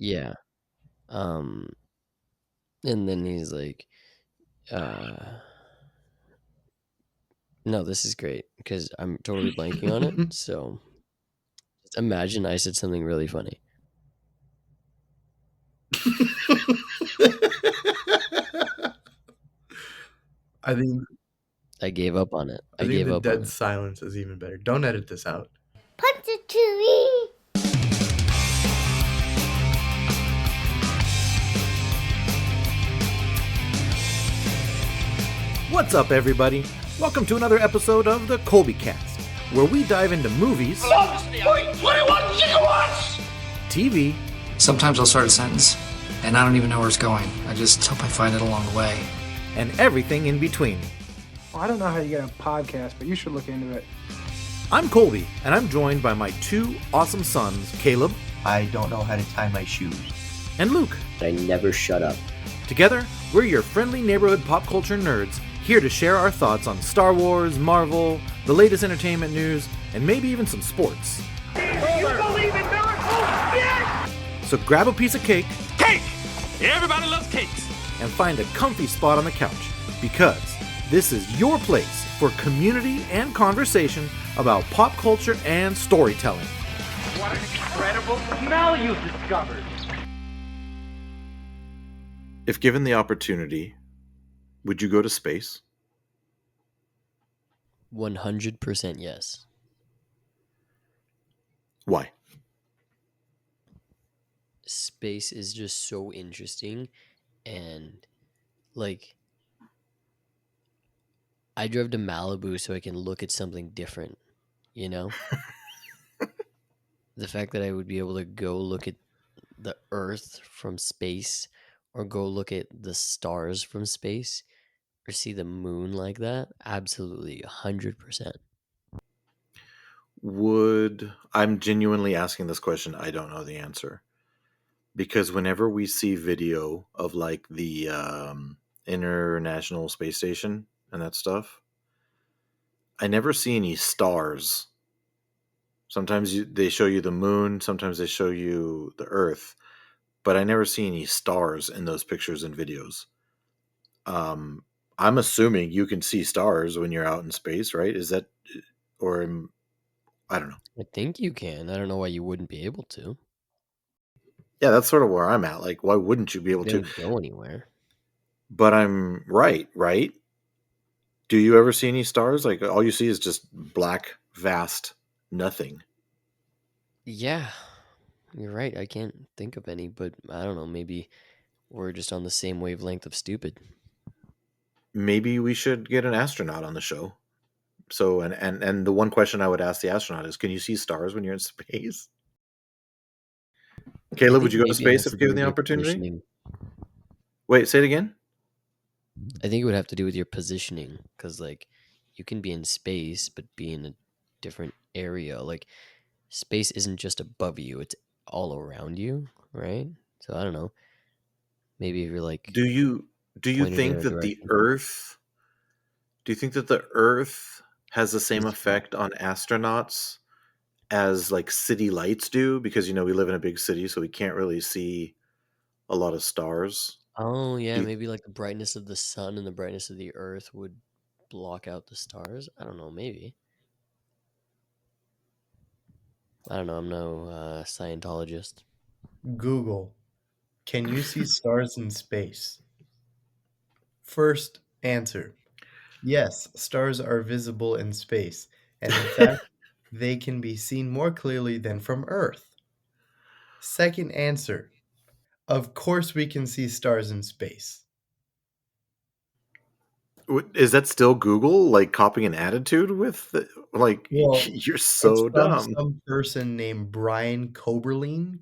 Yeah. Um, and then he's like, uh, no, this is great because I'm totally blanking on it. So just imagine I said something really funny. I think I gave up on it. I I think gave the up on dead it. silence is even better. Don't edit this out. Punch it to me. What's up, everybody? Welcome to another episode of the ColbyCast, where we dive into movies, 21 gigawatts! TV, Sometimes I'll start a sentence, and I don't even know where it's going. I just hope I find it along the way. and everything in between. Well, I don't know how you get a podcast, but you should look into it. I'm Colby, and I'm joined by my two awesome sons, Caleb I don't know how to tie my shoes. and Luke. I never shut up. Together, we're your friendly neighborhood pop culture nerds, here to share our thoughts on Star Wars, Marvel, the latest entertainment news, and maybe even some sports. You believe in miracles? Yes! So grab a piece of cake Cake! Everybody loves cakes. and find a comfy spot on the couch, because this is your place for community and conversation about pop culture and storytelling. What an incredible smell you've discovered. If given the opportunity, would you go to space? 100% yes. Why? Space is just so interesting, and like I drove to Malibu so I can look at something different, you know? The fact that I would be able to go look at the Earth from space, or go look at the stars from space, or see the moon like that, absolutely 100%. I'm genuinely asking this question, I don't know the answer. Because whenever we see video of like the International Space Station and that stuff, I never see any stars. Sometimes they show you the moon, sometimes they show you the Earth, but I never see any stars in those pictures and videos. I'm assuming you can see stars when you're out in space, right? Is that, I don't know. I think you can. I don't know why you wouldn't be able to. Yeah, that's sort of where I'm at. Like, why wouldn't you be able They to? don't go anywhere. But I'm right? Do you ever see any stars? Like, all you see is just black, vast nothing. Yeah, you're right. I can't think of any, but I don't know. Maybe we're just on the same wavelength of stupid. Maybe we should get an astronaut on the show. So, and the one question I would ask the astronaut is, can you see stars when you're in space? I Caleb, think would you go to maybe it space has if to do given with the your opportunity? positioning. Wait, say it again. I think it would have to do with your positioning, because like you can be in space but be in a different area. Like space isn't just above you; it's all around you, right? So I don't know. Maybe if you're like Do you pointed in think a that the direction. Earth? Do you think that the Earth has the same effect on astronauts as like city lights do? Because we live in a big city, so we can't really see a lot of stars. Oh Do yeah, you, maybe like the brightness of the sun and the brightness of the earth would block out the stars. I don't know. Maybe. I don't know. I'm no Scientologist. Google, can you see stars in space? First answer. Yes, stars are visible in space, and in fact, they can be seen more clearly than from Earth. Second answer. Of course we can see stars in space. is that still Google like copying an attitude with like Well, you're it's so from dumb. some person named Brian Coberlin.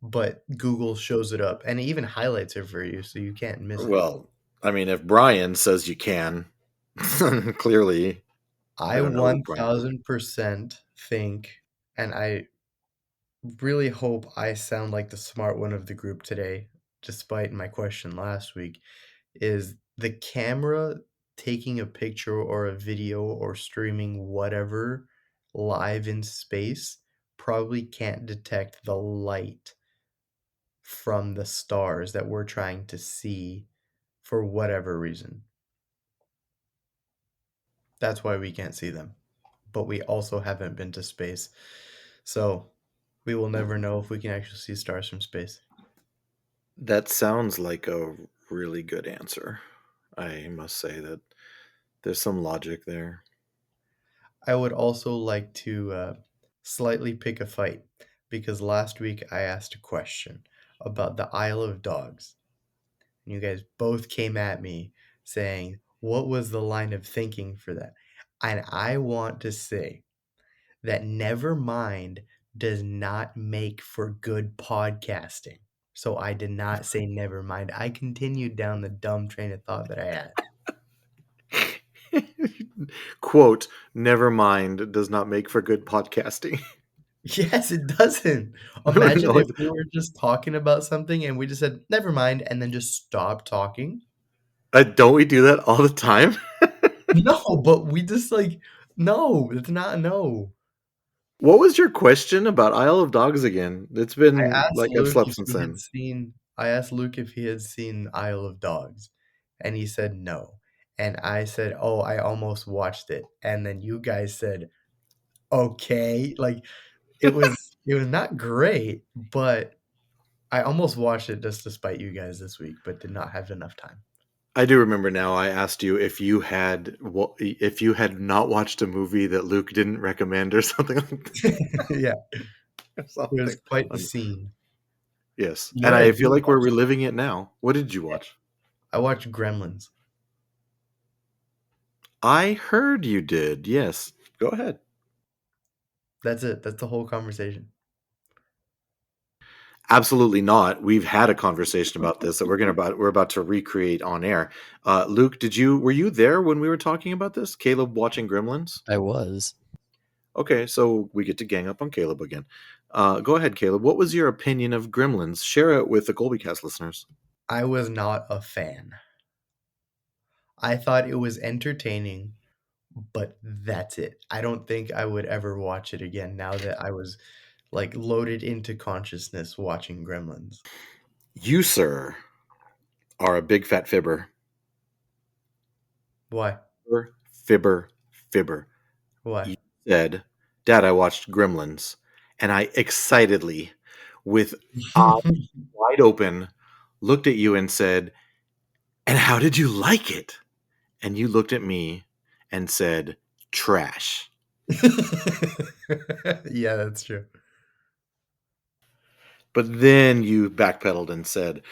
But Google shows it up and it even highlights it for you so you can't miss it. Well, I mean, if Brian says you can, clearly, I I don't know who Brian is. 1000% think, and I really hope I sound like the smart one of the group today, despite my question last week, is the camera taking a picture or a video or streaming whatever live in space probably can't detect the light from the stars that we're trying to see for whatever reason. That's why we can't see them. But we also haven't been to space. So we will never know if we can actually see stars from space. That sounds like a really good answer. I must say that there's some logic there. I would also like to slightly pick a fight because last week I asked a question about the Isle of Dogs. And you guys both came at me saying, what was the line of thinking for that? And I want to say that never mind does not make for good podcasting. So I did not say never mind. I continued down the dumb train of thought that I had. Quote, never mind does not make for good podcasting. Yes, it doesn't. No, Imagine no, if we were just talking about something and we just said, never mind, and then just stopped talking. don't we do that all the time? No, but we just no, it's not a no. What was your question about Isle of Dogs again? It's I been asked like I've Luke slept if since he had then. seen I asked Luke if he had seen Isle of Dogs, and he said no. And I said, "Oh, I almost watched it." And then you guys said, "Okay." Like it was not great, but I almost watched it just to spite you guys this week, but did not have enough time. I do remember now. I asked you if you had not watched a movie that Luke didn't recommend or something like that. Yeah, Or it something. was quite the scene. Yes, You know and what I I did feel like we're watch? reliving it now. What did you watch? I watched Gremlins. I heard you did. Yes, go ahead. That's it. That's the whole conversation. Absolutely not. We've had a conversation about this that we're about to recreate on air. Luke, were you there when we were talking about this? Caleb watching Gremlins? I was. Okay, so we get to gang up on Caleb again. Go ahead, Caleb. What was your opinion of Gremlins? Share it with the ColbyCast listeners. I was not a fan. I thought it was entertaining, but that's it. I don't think I would ever watch it again now that I was loaded into consciousness watching Gremlins. You, sir, are a big fat fibber. Why? Fibber. Why? You said, Dad, I watched Gremlins, and I excitedly, with eyes wide open, looked at you and said, and how did you like it? And you looked at me and said, trash. Yeah, that's true. But then you backpedaled and said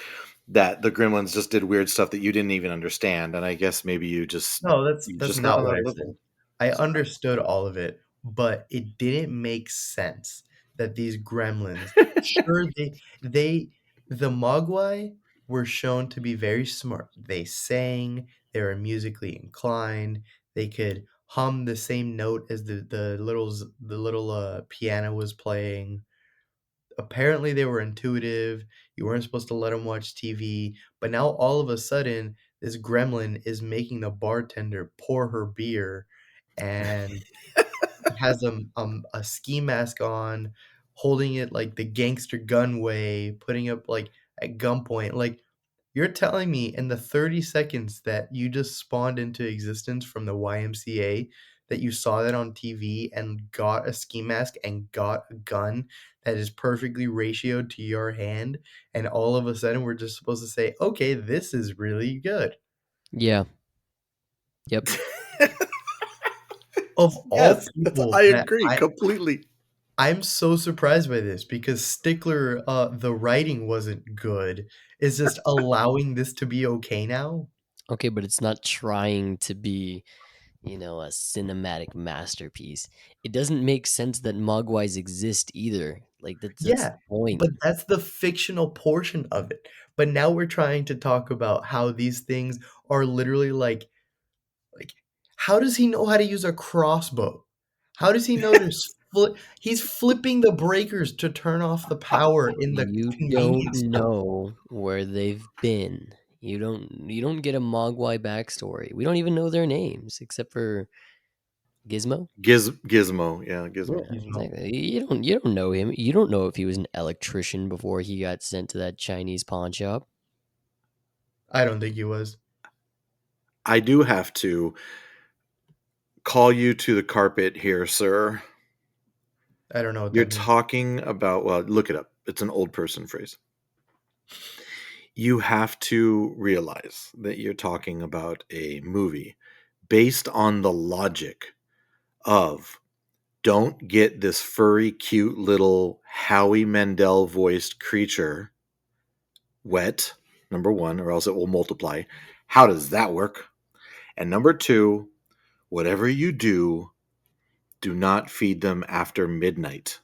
that the Gremlins just did weird stuff that you didn't even understand, and I guess maybe you just No, that's got not what one I level. said. I understood all of it, but it didn't make sense that these gremlins, sure the Mogwai were shown to be very smart. They sang, they were musically inclined, they could hum the same note as the little piano was playing. Apparently they were intuitive. You weren't supposed to let them watch TV, but now all of a sudden this gremlin is making the bartender pour her beer and has a ski mask on, holding it like the gangster gun way, putting up at gunpoint. Like you're telling me in the 30 seconds that you just spawned into existence from the YMCA that you saw that on TV and got a ski mask and got a gun that is perfectly ratioed to your hand, and all of a sudden we're just supposed to say, okay, this is really good. Yeah. Yep. Of all Yes, people I that agree completely. I'm so surprised by this because Stickler, the writing wasn't good. Is just allowing this to be okay now? Okay, but it's not trying to be, a cinematic masterpiece. It doesn't make sense that Mogwais exist either. Like that's the Yeah, point. but that's the fictional portion of it. But now we're trying to talk about how these things are literally like how does he know how to use a crossbow? How does he know to flip? He's flipping the breakers to turn off the power in the You don't convenience store. know where they've been. You don't get a Mogwai backstory. We don't even know their names except for Gizmo? Gizmo. Yeah, Gizmo. Yeah, Gizmo. exactly. You don't know him. You don't know if he was an electrician before he got sent to that Chinese pawn shop. I don't think he was. I do have to call you to the carpet here, sir. I don't know what You're that means. talking about, well, look it up. It's an old person phrase. You have to realize that you're talking about a movie based on the logic of don't get this furry, cute little Howie Mandel voiced creature wet, number one, or else it will multiply. How does that work? And number two, whatever you do not feed them after midnight.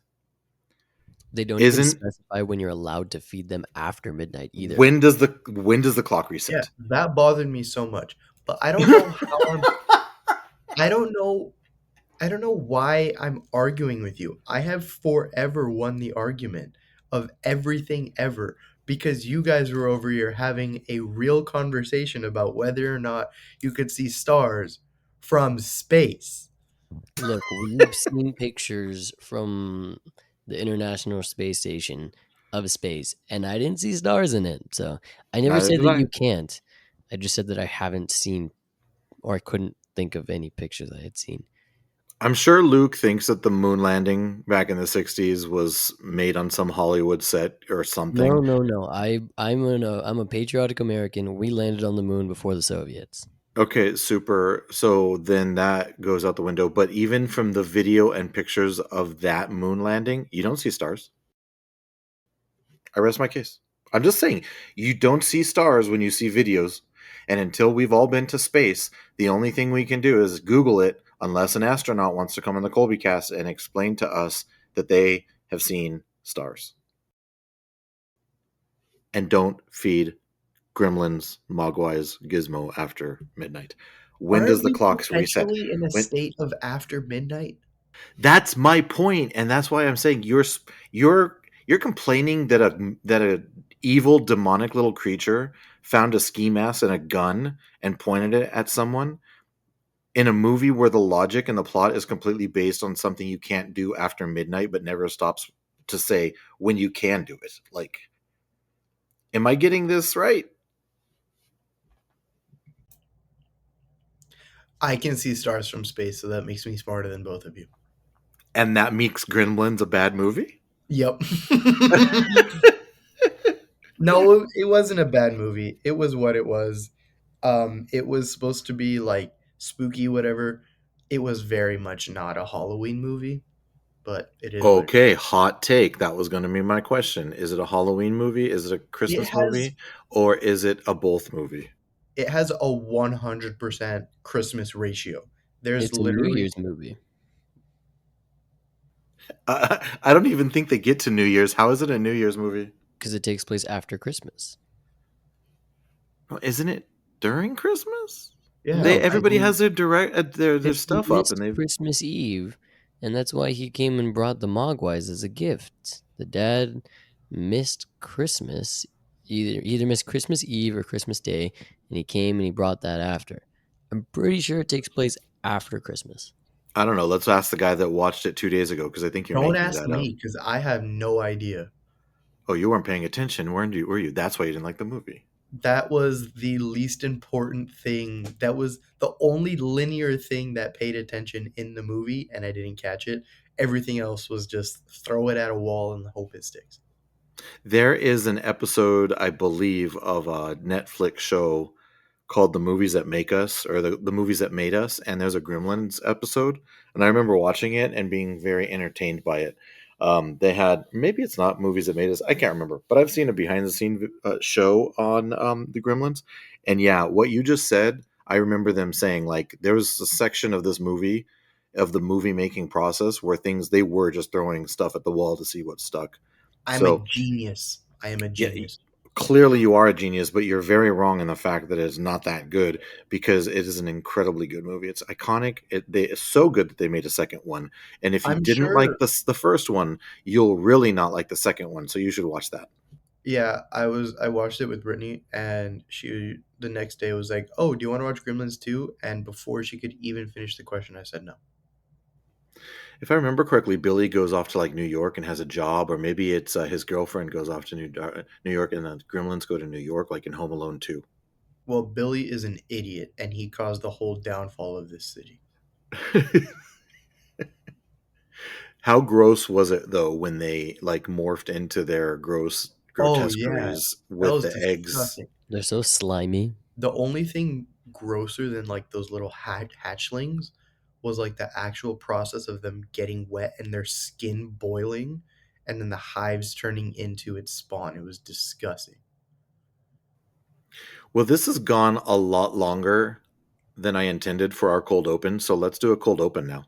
They don't even Isn't specify when you're allowed to feed them after midnight either. when does the clock Yeah, reset? that bothered me so much. But I don't know how I don't know why I'm arguing with you. I have forever won the argument of everything ever because you guys were over here having a real conversation about whether or not you could see stars from space. Look, we've seen pictures from the International Space Station of space, and I didn't see stars in it. So I never Neither said did that you I. can't. I just said that I haven't seen, or I couldn't think of any pictures I had seen. I'm sure Luke thinks that the moon landing back in the 60s was made on some Hollywood set or No, something. no, no. I'm a patriotic American. We landed on the moon before the Soviets. Okay, super. So then that goes out the window. But even from the video and pictures of that moon landing, you don't see stars. I rest my case. I'm just saying, you don't see stars when you see videos. And until we've all been to space, the only thing we can do is Google it, unless an astronaut wants to come on the ColbyCast and explain to us that they have seen stars. And don't feed Gremlins, Mogwais, Gizmo after midnight. When does Aren't the we clocks reset? perpetually in a When state of after midnight? That's my point, and that's why I'm saying you're complaining that a evil demonic little creature found a ski mask and a gun and pointed it at someone in a movie where the logic and the plot is completely based on something you can't do after midnight, but never stops to say when you can do it. Like, am I getting this right? I can see stars from space, so that makes me smarter than both of you. And that makes Gremlins a bad movie? Yep. No, it wasn't a bad movie. It was what it was. It was supposed to be like spooky, whatever. It was very much not a Halloween movie, but it is what it is. Okay, hot take. That was going to be my question. Is it a Halloween movie? Is it a It Christmas has movie? Or is it a both movie? it has a 100% Christmas ratio. There's It's a New literally Year's movie I don't even think they get to New Year's. How is it a New Year's movie? because it takes place after Christmas. Oh, isn't it during Christmas? yeah, No, I Everybody believe has their because he stuff up, and missed they. Christmas Eve, and that's why he came and brought the Mogwais as a gift. The dad missed Christmas, either missed Christmas Eve or Christmas Day, and he came and he brought that after. I'm pretty sure it takes place after Christmas. I don't know. Let's ask the guy that watched it 2 days ago because I think you're don't making ask that up. me because I have no idea. Oh, you weren't paying attention, weren't you? Were you? That's why you didn't like the movie. That was the least important thing. That was the only linear thing that paid attention in the movie, and I didn't catch it. Everything else was just throw it at a wall and hope it sticks. There is an episode, I believe, of a Netflix show called The Movies That Make Us, or the Movies That Made Us, and there's a Gremlins episode. And I remember watching it and being very entertained by it. They had, maybe it's not Movies That Made Us, I can't remember, but I've seen a behind the scene show on the Gremlins. And yeah, what you just said, I remember them saying, like, there was a section of this movie, of the movie making process, where they were just throwing stuff at the wall to see what stuck. I'm a So genius. I am a yeah, genius. clearly you are a genius, but you're very wrong in the fact that it's not that good, because it is an incredibly good movie. It's iconic. It's so good that they made a second one. And if you I'm didn't like sure. the first one, you'll really not like the second one. So you should watch that. Yeah, I watched it with Brittany, and she the next day was like, "Oh, do you want to watch Gremlins 2?" And before she could even finish the question, I said no. If I remember correctly, Billy goes off to like New York and has a job, or maybe it's his girlfriend goes off to New York, and the Gremlins go to New York, like in Home Alone 2. Well, Billy is an idiot, and he caused the whole downfall of this city. How gross was it though when they like morphed into their gross Oh yeah, grotesqueries that with was the eggs? disgusting. They're so slimy. The only thing grosser than like those little hatchlings was like the actual process of them getting wet and their skin boiling, and then the hives turning into its spawn. It was disgusting. Well, this has gone a lot longer than I intended for our cold open, so let's do a cold open now.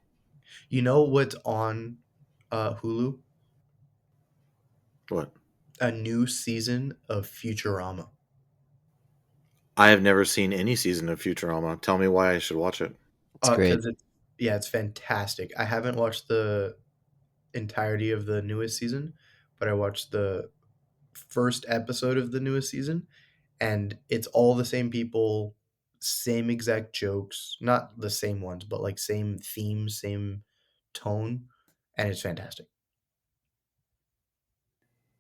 You know what's on Hulu? What? A new season of Futurama. I have never seen any season of Futurama. Tell me why I should watch it. It's great. Because it's fantastic. I haven't watched the entirety of the newest season, but I watched the first episode of the newest season, and it's all the same people, same exact jokes, not the same ones, but like same themes, same tone, and it's fantastic.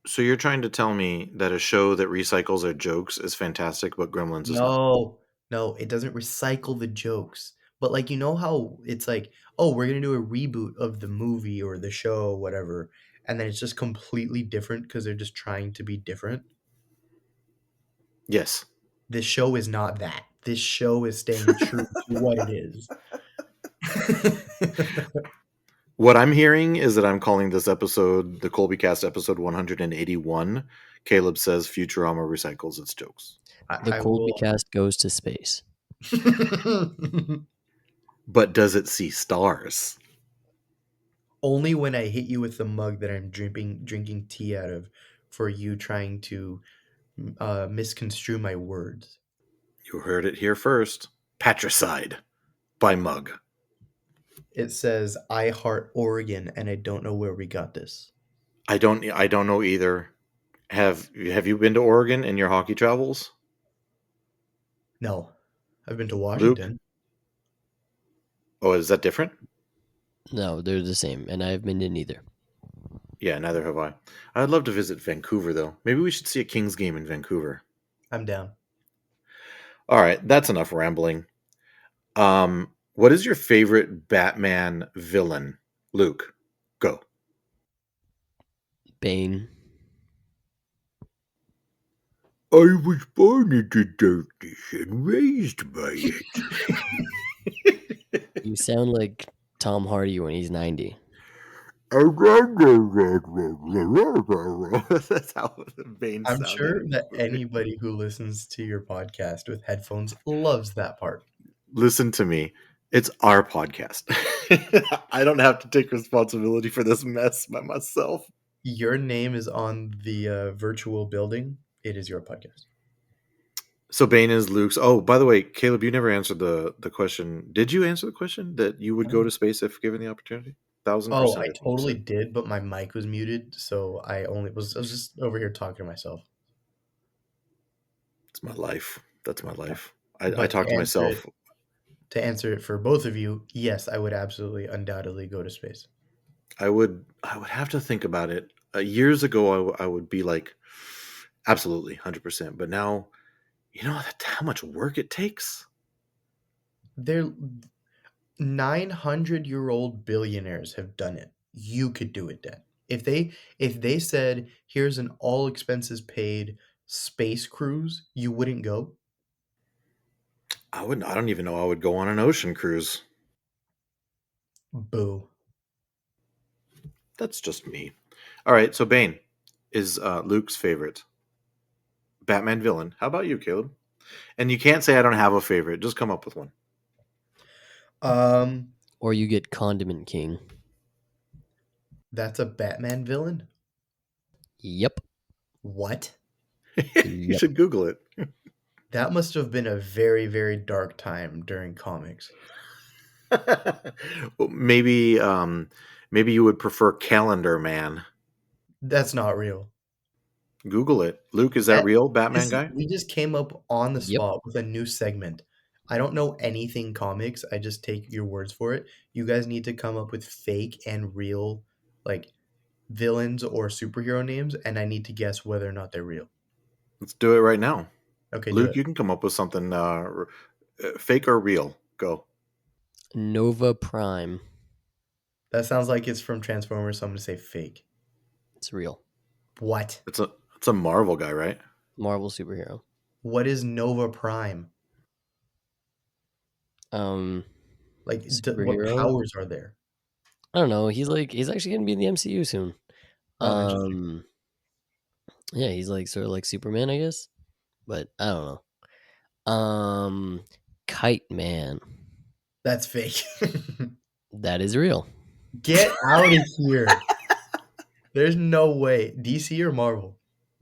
So you're trying to tell me that a show that recycles their jokes is fantastic, but Gremlins is not? No, it doesn't recycle the jokes. But like you know how it's like, oh, we're gonna do a reboot of the movie or the show, whatever, and then it's just completely different because they're just trying to be different. Yes. This show is not that. This show is staying true to what it is. What I'm hearing is that I'm calling this episode the ColbyCast episode 181. Caleb says Futurama recycles its jokes. The I Colby will. cast goes to space. But does it see stars? Only when I hit you with the mug that I'm drinking tea out of, for you trying to misconstrue my words. You heard it here first. Patricide by Mug. It says I heart Oregon, and I don't know where we got this. I don't know either. Have you been to Oregon in your hockey travels? No, I've been to Luke? Washington. Oh, is that different? No, they're the same, and I've been to neither. Yeah, neither have I. I'd love to visit Vancouver though. Maybe we should see a Kings game in Vancouver. I'm down. All right, that's enough rambling. What is your favorite Batman villain? Luke, go. Bane. I was born into darkness and raised by it. You sound like Tom Hardy when he's 90. That's how Bane I'm sounded. sure that anybody who listens to your podcast with headphones loves that part. Listen to me. It's our podcast. I don't have to take responsibility for this mess by myself. Your name is on the virtual building. It is your podcast. So Bane is Luke's. Oh, by the way, Caleb, you never answered the question. Did you answer the question that you would go to space if given the opportunity? 1,000%. Oh, I totally did, but my mic was muted, so I was just over here talking to myself. It's my life. That's my life. I But talk to myself. To answer it for both of you, yes, I would absolutely, undoubtedly go to space. I would have to think about it. Years ago, I would be like, absolutely, 100%. But now, you know how much work it takes? They're 900-year-old billionaires have done it. You could do it, Dan. If they said, here's an all expenses paid space cruise, you wouldn't go? I wouldn't. I don't even know I would go on an ocean cruise. Boo. That's just me. All right, so Bane is Luke's favorite Batman villain. How about you, Caleb? And you can't say I don't have a favorite. Just come up with one. Or you get Condiment King. That's a Batman villain? Yep. What? You should Google it. That must have been a very, very dark time during comics. Well, maybe you would prefer Calendar Man. That's not real. Google it. Luke, is that real, Batman guy? We just came up on the Yep. spot with a new segment. I don't know anything comics. I just take your words for it. You guys need to come up with fake and real, like, villains or superhero names, and I need to guess whether or not they're real. Let's do it right now. Okay, do Luke, it. you can come up with something fake or real. Go. Nova Prime. That sounds like it's from Transformers, so I'm gonna say fake. It's real. What? It's a Marvel guy, right? Marvel superhero. What is Nova Prime? Like, what Superhero. powers are there? I don't know. He's actually gonna be in the MCU soon. Oh, interesting. Yeah, he's like sort of like Superman, I guess. But I don't know. Kite Man. That's fake. That is real. Get out of here. There's no way. DC or Marvel?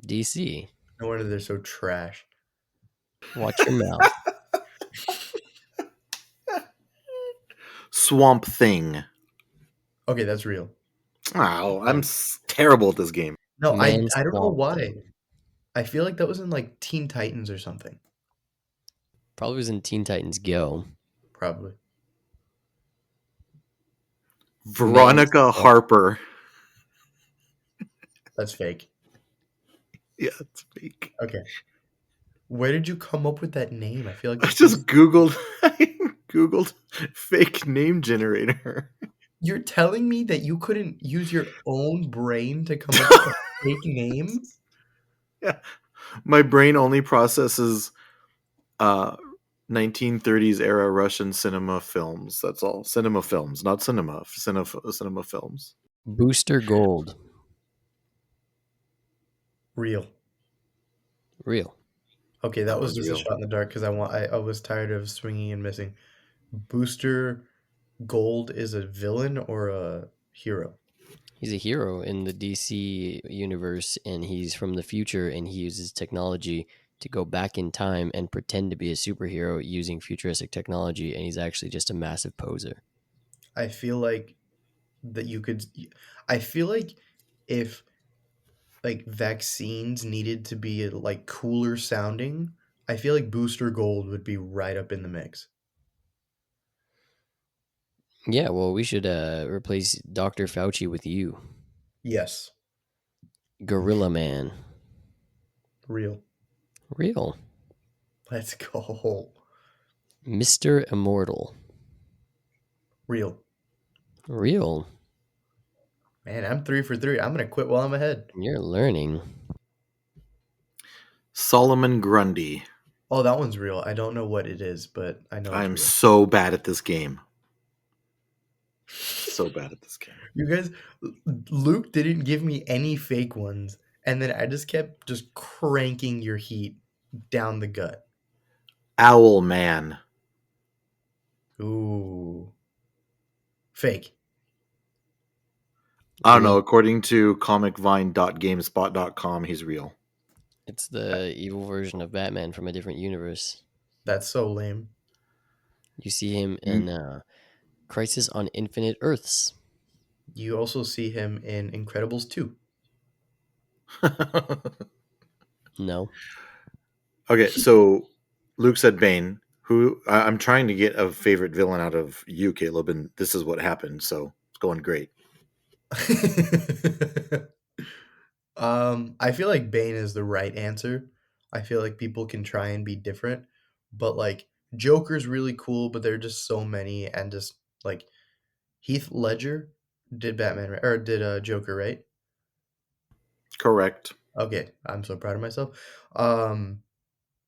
DC. No wonder they're so trash. Watch your mouth. Swamp Thing. Okay, that's real. Oh, I'm terrible at this game. No, I Man don't know Swamp why. Thing. I feel like that was in like Teen Titans or something. Probably was in Teen Titans Go. Probably. Veronica Man Swamp. Harper. That's fake. Yeah, it's fake. Okay. Where did you come up with that name? I feel like I just Googled I Googled fake name generator. you're telling me that you couldn't use your own brain to come up with a fake name? Yeah. My brain only processes 1930s era Russian cinema films. That's all. Cinema films, not cinema. Cinema films. Booster Gold. Real. Real. Okay, that was was just real. a shot in the dark because I was tired of swinging and missing. Booster Gold is a villain or a hero? He's a hero in the DC universe, and he's from the future, and he uses technology to go back in time and pretend to be a superhero using futuristic technology, and he's actually just a massive poser. I feel like that you could. I feel like if like vaccines needed to be like cooler sounding, I feel like Booster Gold would be right up in the mix. Yeah, well, we should replace Dr. Fauci with you. Yes, Gorilla Man. real. Real. Let's go. Mr. Immortal. Real. Real. Man, I'm 3 for 3. I'm gonna quit while I'm ahead. You're learning. Solomon Grundy. Oh, that one's real. I don't know what it is, but I know I'm it's real. so bad at this game. So bad at this game. You guys, Luke didn't give me any fake ones, and then I just kept just cranking your heat down the gut. Owl Man. Ooh. Fake. I don't know. Real. According to comicvine.gamespot.com, he's real. It's the evil version of Batman from a different universe. That's so lame. You see him in Crisis on Infinite Earths. You also see him in Incredibles 2. No. Okay, so Luke said Bane. I'm trying to get a favorite villain out of you, Caleb, and this is what happened. So it's going great. I feel like Bane is the right answer. I feel like people can try and be different, but like Joker's really cool, but there are just so many, and just like Heath Ledger did Batman or did Joker, right? Correct. Okay, I'm so proud of myself.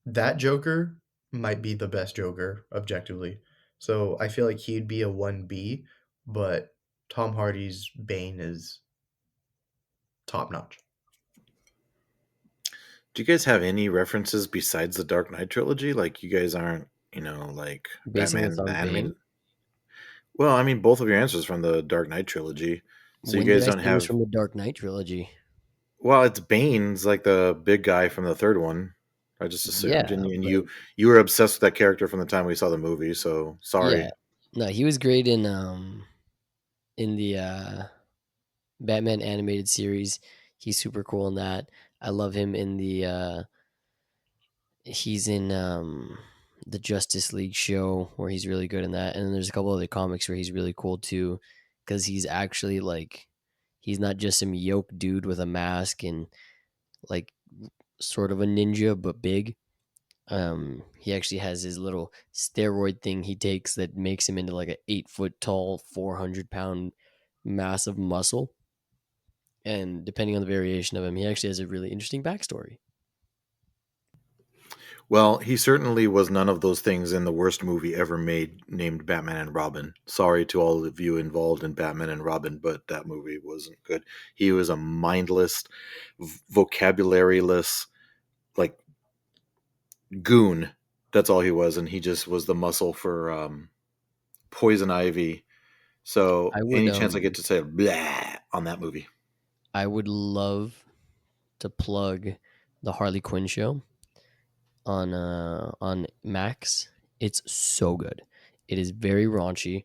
That Joker might be the best Joker objectively. So I feel like he'd be a 1B, but Tom Hardy's Bane is top notch. Do you guys have any references besides the Dark Knight trilogy? Like you guys aren't, like Basing this Batman the on animated. Bane. Well, I mean, both of your answers from the Dark Knight trilogy. So When you did guys I don't say it was have. from the Dark Knight trilogy? Well, it's Bane's like the big guy from the third one. I just assumed, Yeah, and but you were obsessed with that character from the time we saw the movie. So sorry. yeah. No, he was great in the Batman animated series. He's super cool in that. I love him in the he's in the Justice League show where he's really good in that, and then there's a couple other comics where he's really cool too, because he's actually like he's not just some yoke dude with a mask and like sort of a ninja but big. He actually has his little steroid thing he takes that makes him into like a 8 foot tall, 400 pound mass of muscle. And depending on the variation of him, he actually has a really interesting backstory. Well, he certainly was none of those things in the worst movie ever made, named Batman and Robin. Sorry to all of you involved in Batman and Robin, but that movie wasn't good. He was a mindless, vocabulary-less, like, goon. That's all he was, and he just was the muscle for Poison Ivy. So I would any chance I get to say blah on that movie. I would love to plug the Harley Quinn show on Max. It's so good. It is very raunchy.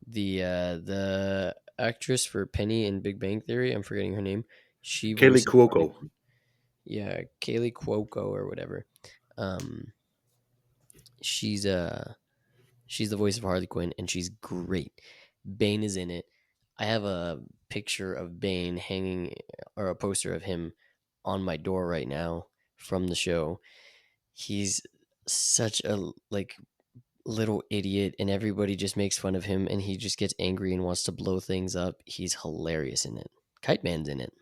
The actress for Penny in Big Bang Theory, I'm forgetting her name. She Kaylee voices Harley Cuoco. Quinn. Yeah, Kaylee Cuoco or whatever. Um, she's she's the voice of Harley Quinn, and she's great. Bane is in it. I have a picture of Bane hanging, or a poster of him on my door right now from the show. He's such a like little idiot, and everybody just makes fun of him, and he just gets angry and wants to blow things up. He's hilarious in it. Kite Man's in it.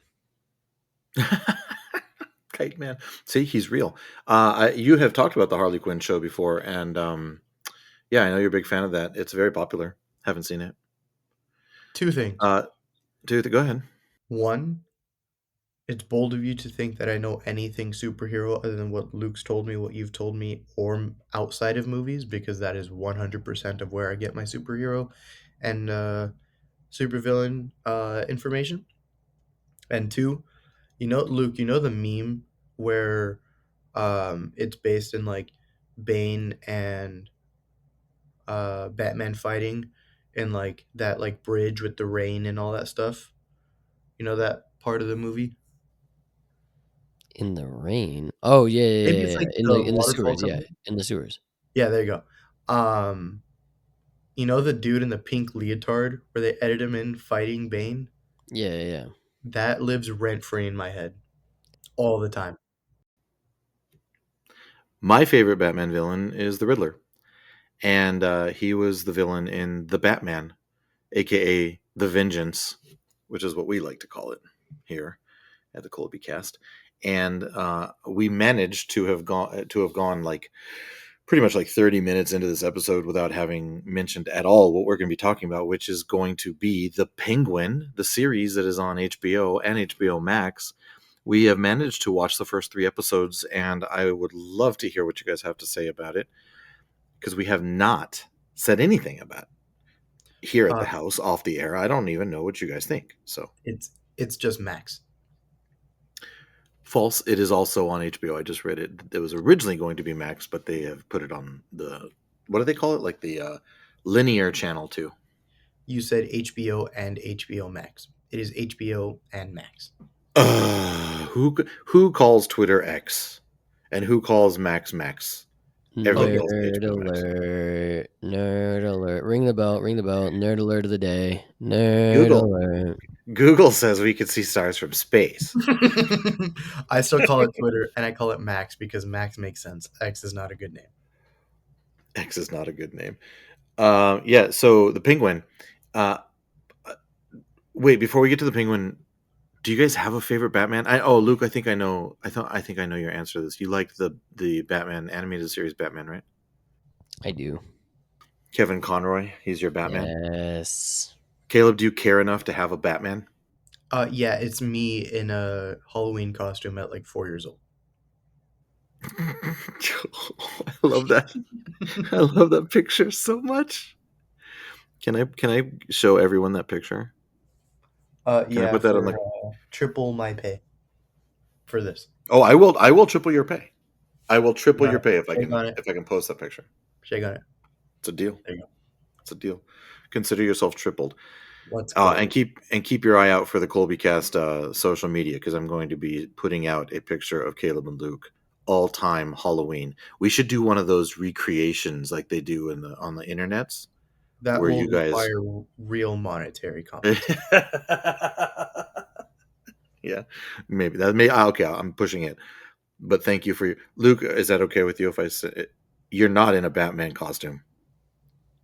Kite Man. See, he's real. You have talked about the Harley Quinn show before, and yeah, I know you're a big fan of that. It's very popular. Haven't seen it. Two things. Dude, go ahead. One, it's bold of you to think that I know anything superhero other than what Luke's told me, what you've told me, or outside of movies, because that is 100% of where I get my superhero and supervillain information. And two, Luke, the meme where it's based in like Bane and Batman fighting in like that like bridge with the rain and all that stuff. You know that part of the movie? In the rain. Oh yeah, yeah, Maybe yeah, it's yeah. like In the the waterfall sewers. Yeah, company. in the sewers. Yeah, there you go. The dude in the pink leotard where they edit him in fighting Bane? Yeah, yeah, yeah. That lives rent free in my head all the time. My favorite Batman villain is the Riddler, and he was the villain in The Batman, aka The Vengeance, which is what we like to call it here at the ColbyCast. And we managed to have gone like pretty much like 30 minutes into this episode without having mentioned at all what we're going to be talking about, which is going to be The Penguin, the series that is on HBO and HBO Max. We have managed to watch the first 3 episodes, and I would love to hear what you guys have to say about it, because we have not said anything about it here at the house off the air. I don't even know what you guys think. So it's just Max. False. It is also on HBO. I just read it. It was originally going to be Max, but they have put it on the, what do they call it? Like the linear channel too. You said HBO and HBO Max. It is HBO and Max. Who calls Twitter X, and who calls Max Max? Everybody calls Nerd HBO Max. alert! Nerd alert! Ring the bell! Ring the bell! Nerd alert of the day! Nerd Google. alert! Google says we could see stars from space. I still call it Twitter, and I call it Max because Max makes sense. X is not a good name. X is not a good name. Yeah. So the Penguin. Wait, before we get to the Penguin, do you guys have a favorite Batman? Luke, I think I know. I think I know your answer to this. You like the Batman animated series Batman, right? I do. Kevin Conroy, he's your Batman. Yes. Caleb, do you care enough to have a Batman? Yeah, it's me in a Halloween costume at like 4 years old. I love that. I love that picture so much. Can I show everyone that picture? Can I put that on triple my pay for this. Oh, I will triple your pay. I will triple your pay if I can post that picture. Shake on it. It's a deal. There you go. It's a deal. Consider yourself tripled. Let's go. And keep your eye out for the ColbyCast social media, because I'm going to be putting out a picture of Caleb and Luke all-time Halloween. We should do one of those recreations like they do on the internets That where will you guys. require real monetary compensation. Yeah, maybe that may okay. I'm pushing it, but thank you for your Luke. Is that okay with you if I say you're not in a Batman costume?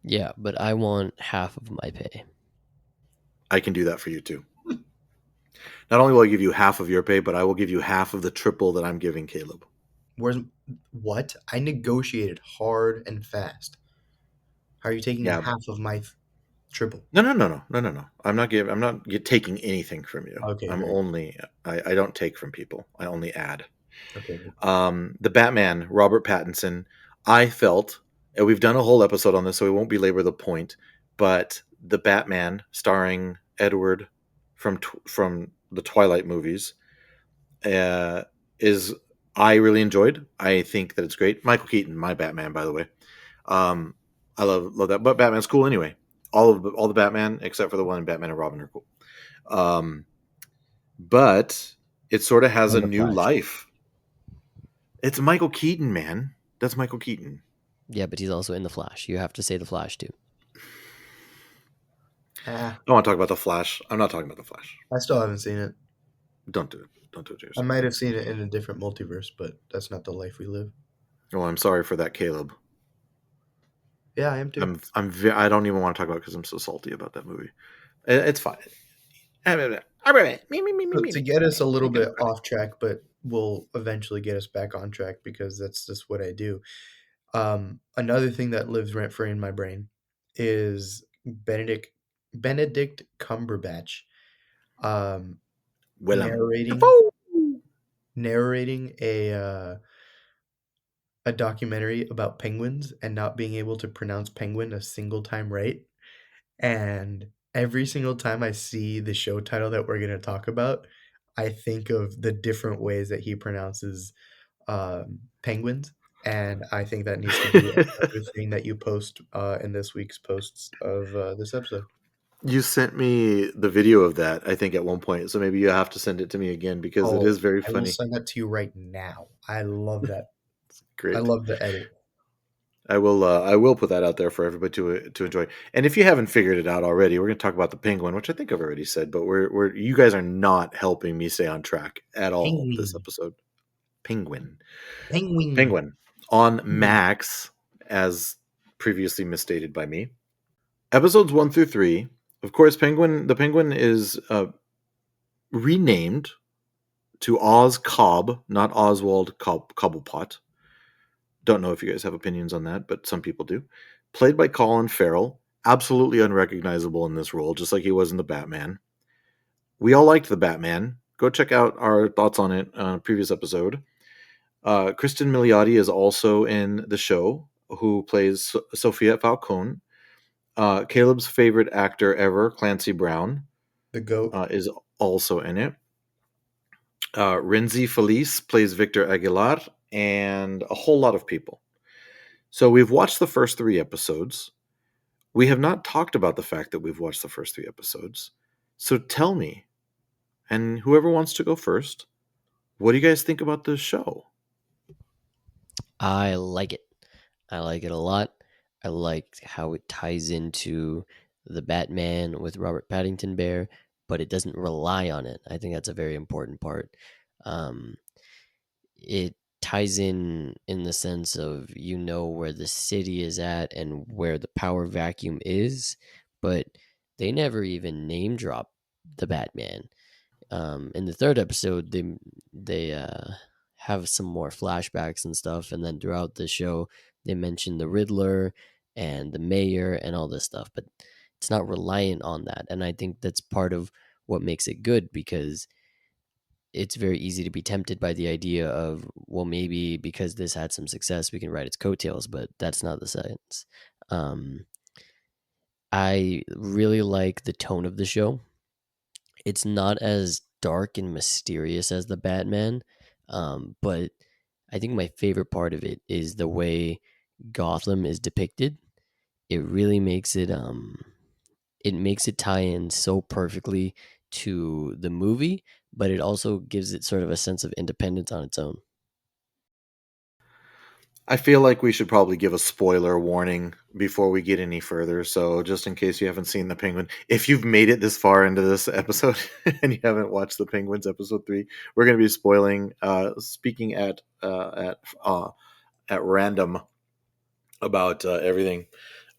Yeah, but I want half of my pay. I can do that for you too. Not only will I give you half of your pay, but I will give you half of the triple that I'm giving Caleb. Where's what? I negotiated hard and fast. How are you taking Yeah. half of my triple? No. I'm not giving. I'm not taking anything from you. Okay, I'm great. only. I don't take from people. I only add. Okay, good. The Batman, Robert Pattinson. I felt, and we've done a whole episode on this, so we won't belabor the point. But the Batman, starring Edward from the Twilight movies, is I really enjoyed. I think that it's great. Michael Keaton, my Batman, by the way. I love that, but Batman's cool anyway. All the Batman except for the one in Batman and Robin are cool. But it sort of has a And the new Flash. life. It's Michael Keaton, man. That's Michael Keaton. Yeah, but he's also in the Flash. You have to say the Flash too. I don't want to talk about the Flash. I'm not talking about the Flash. I still haven't seen it. Don't do it. Don't do it to I yourself. might have seen it in a different multiverse, but that's not the life we live. Well, I'm sorry for that, Caleb. Yeah, I am too. I don't even want to talk about it because I'm so salty about that movie. It's fine. To get us a little bit off track, but will eventually get us back on track because that's just what I do. Another thing that lives rent free in my brain is Benedict Cumberbatch narrating a documentary about penguins and not being able to pronounce penguin a single time right. And every single time I see the show title that we're going to talk about, I think of the different ways that he pronounces penguins. And I think that needs to be another thing that you post in this week's posts of this episode. You sent me the video of that, I think, at one point. So maybe you have to send it to me again because it is very I will funny. send that to you right now. I love that. Great. I love the edit. I will put that out there for everybody to enjoy. And if you haven't figured it out already, we're going to talk about the penguin, which I think I've already said, but we're you guys are not helping me stay on track at all this episode. Penguin on Max, as previously misstated by me. Episodes 1 through 3. Of course, the penguin is renamed to Oz Cobb, not Oswald Cobblepot. Don't know if you guys have opinions on that, but some people do. Played by Colin Farrell, absolutely unrecognizable in this role, just like he was in the Batman. We all liked the Batman. Go check out our thoughts on it on a previous episode. Kristen Milioti is also in the show, who plays Sophia Falcone. Caleb's favorite actor ever, Clancy Brown, the GOAT, is also in it. Renzi Felice plays Victor Aguilar, and a whole lot of people. So we've watched the first 3 episodes. We have not talked about the fact that we've watched the first 3 episodes. So tell me, and whoever wants to go first, what do you guys think about this show? I like it. I like it a lot. I like how it ties into the Batman with Robert Paddington Bear, but it doesn't rely on it. I think that's a very important part. It ties in the sense of where the city is at and where the power vacuum is, but they never even name drop the Batman. In the 3rd episode, they have some more flashbacks and stuff, and then throughout the show, they mention the Riddler and the mayor and all this stuff, but it's not reliant on that. And I think that's part of what makes it good, because it's very easy to be tempted by the idea of, well, maybe because this had some success, we can ride its coattails, but that's not the sense. I really like the tone of the show. It's not as dark and mysterious as the Batman, but I think my favorite part of it is the way Gotham is depicted. It really makes it tie in so perfectly to the movie, but it also gives it sort of a sense of independence on its own. I feel like we should probably give a spoiler warning before we get any further. So, just in case you haven't seen The Penguin, if you've made it this far into this episode and you haven't watched The Penguins episode 3, we're going to be spoiling, speaking at random about everything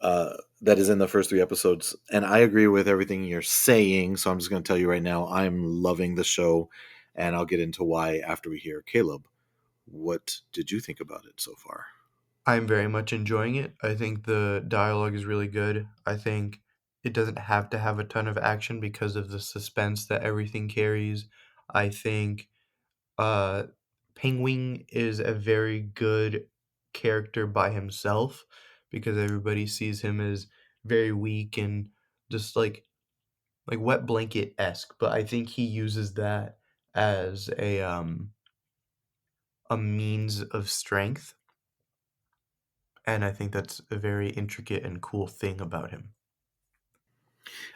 that is in the first 3 episodes. And I agree with everything you're saying. So, I'm just going to tell you right now, I'm loving the show, and I'll get into why after we hear Caleb. What did you think about it so far? I'm very much enjoying it. I think the dialogue is really good. I think it doesn't have to have a ton of action because of the suspense that everything carries. I think uh Penguin is a very good character by himself because everybody sees him as very weak and just like wet blanket-esque, but I think he uses that as a means of strength, and I think that's a very intricate and cool thing about him.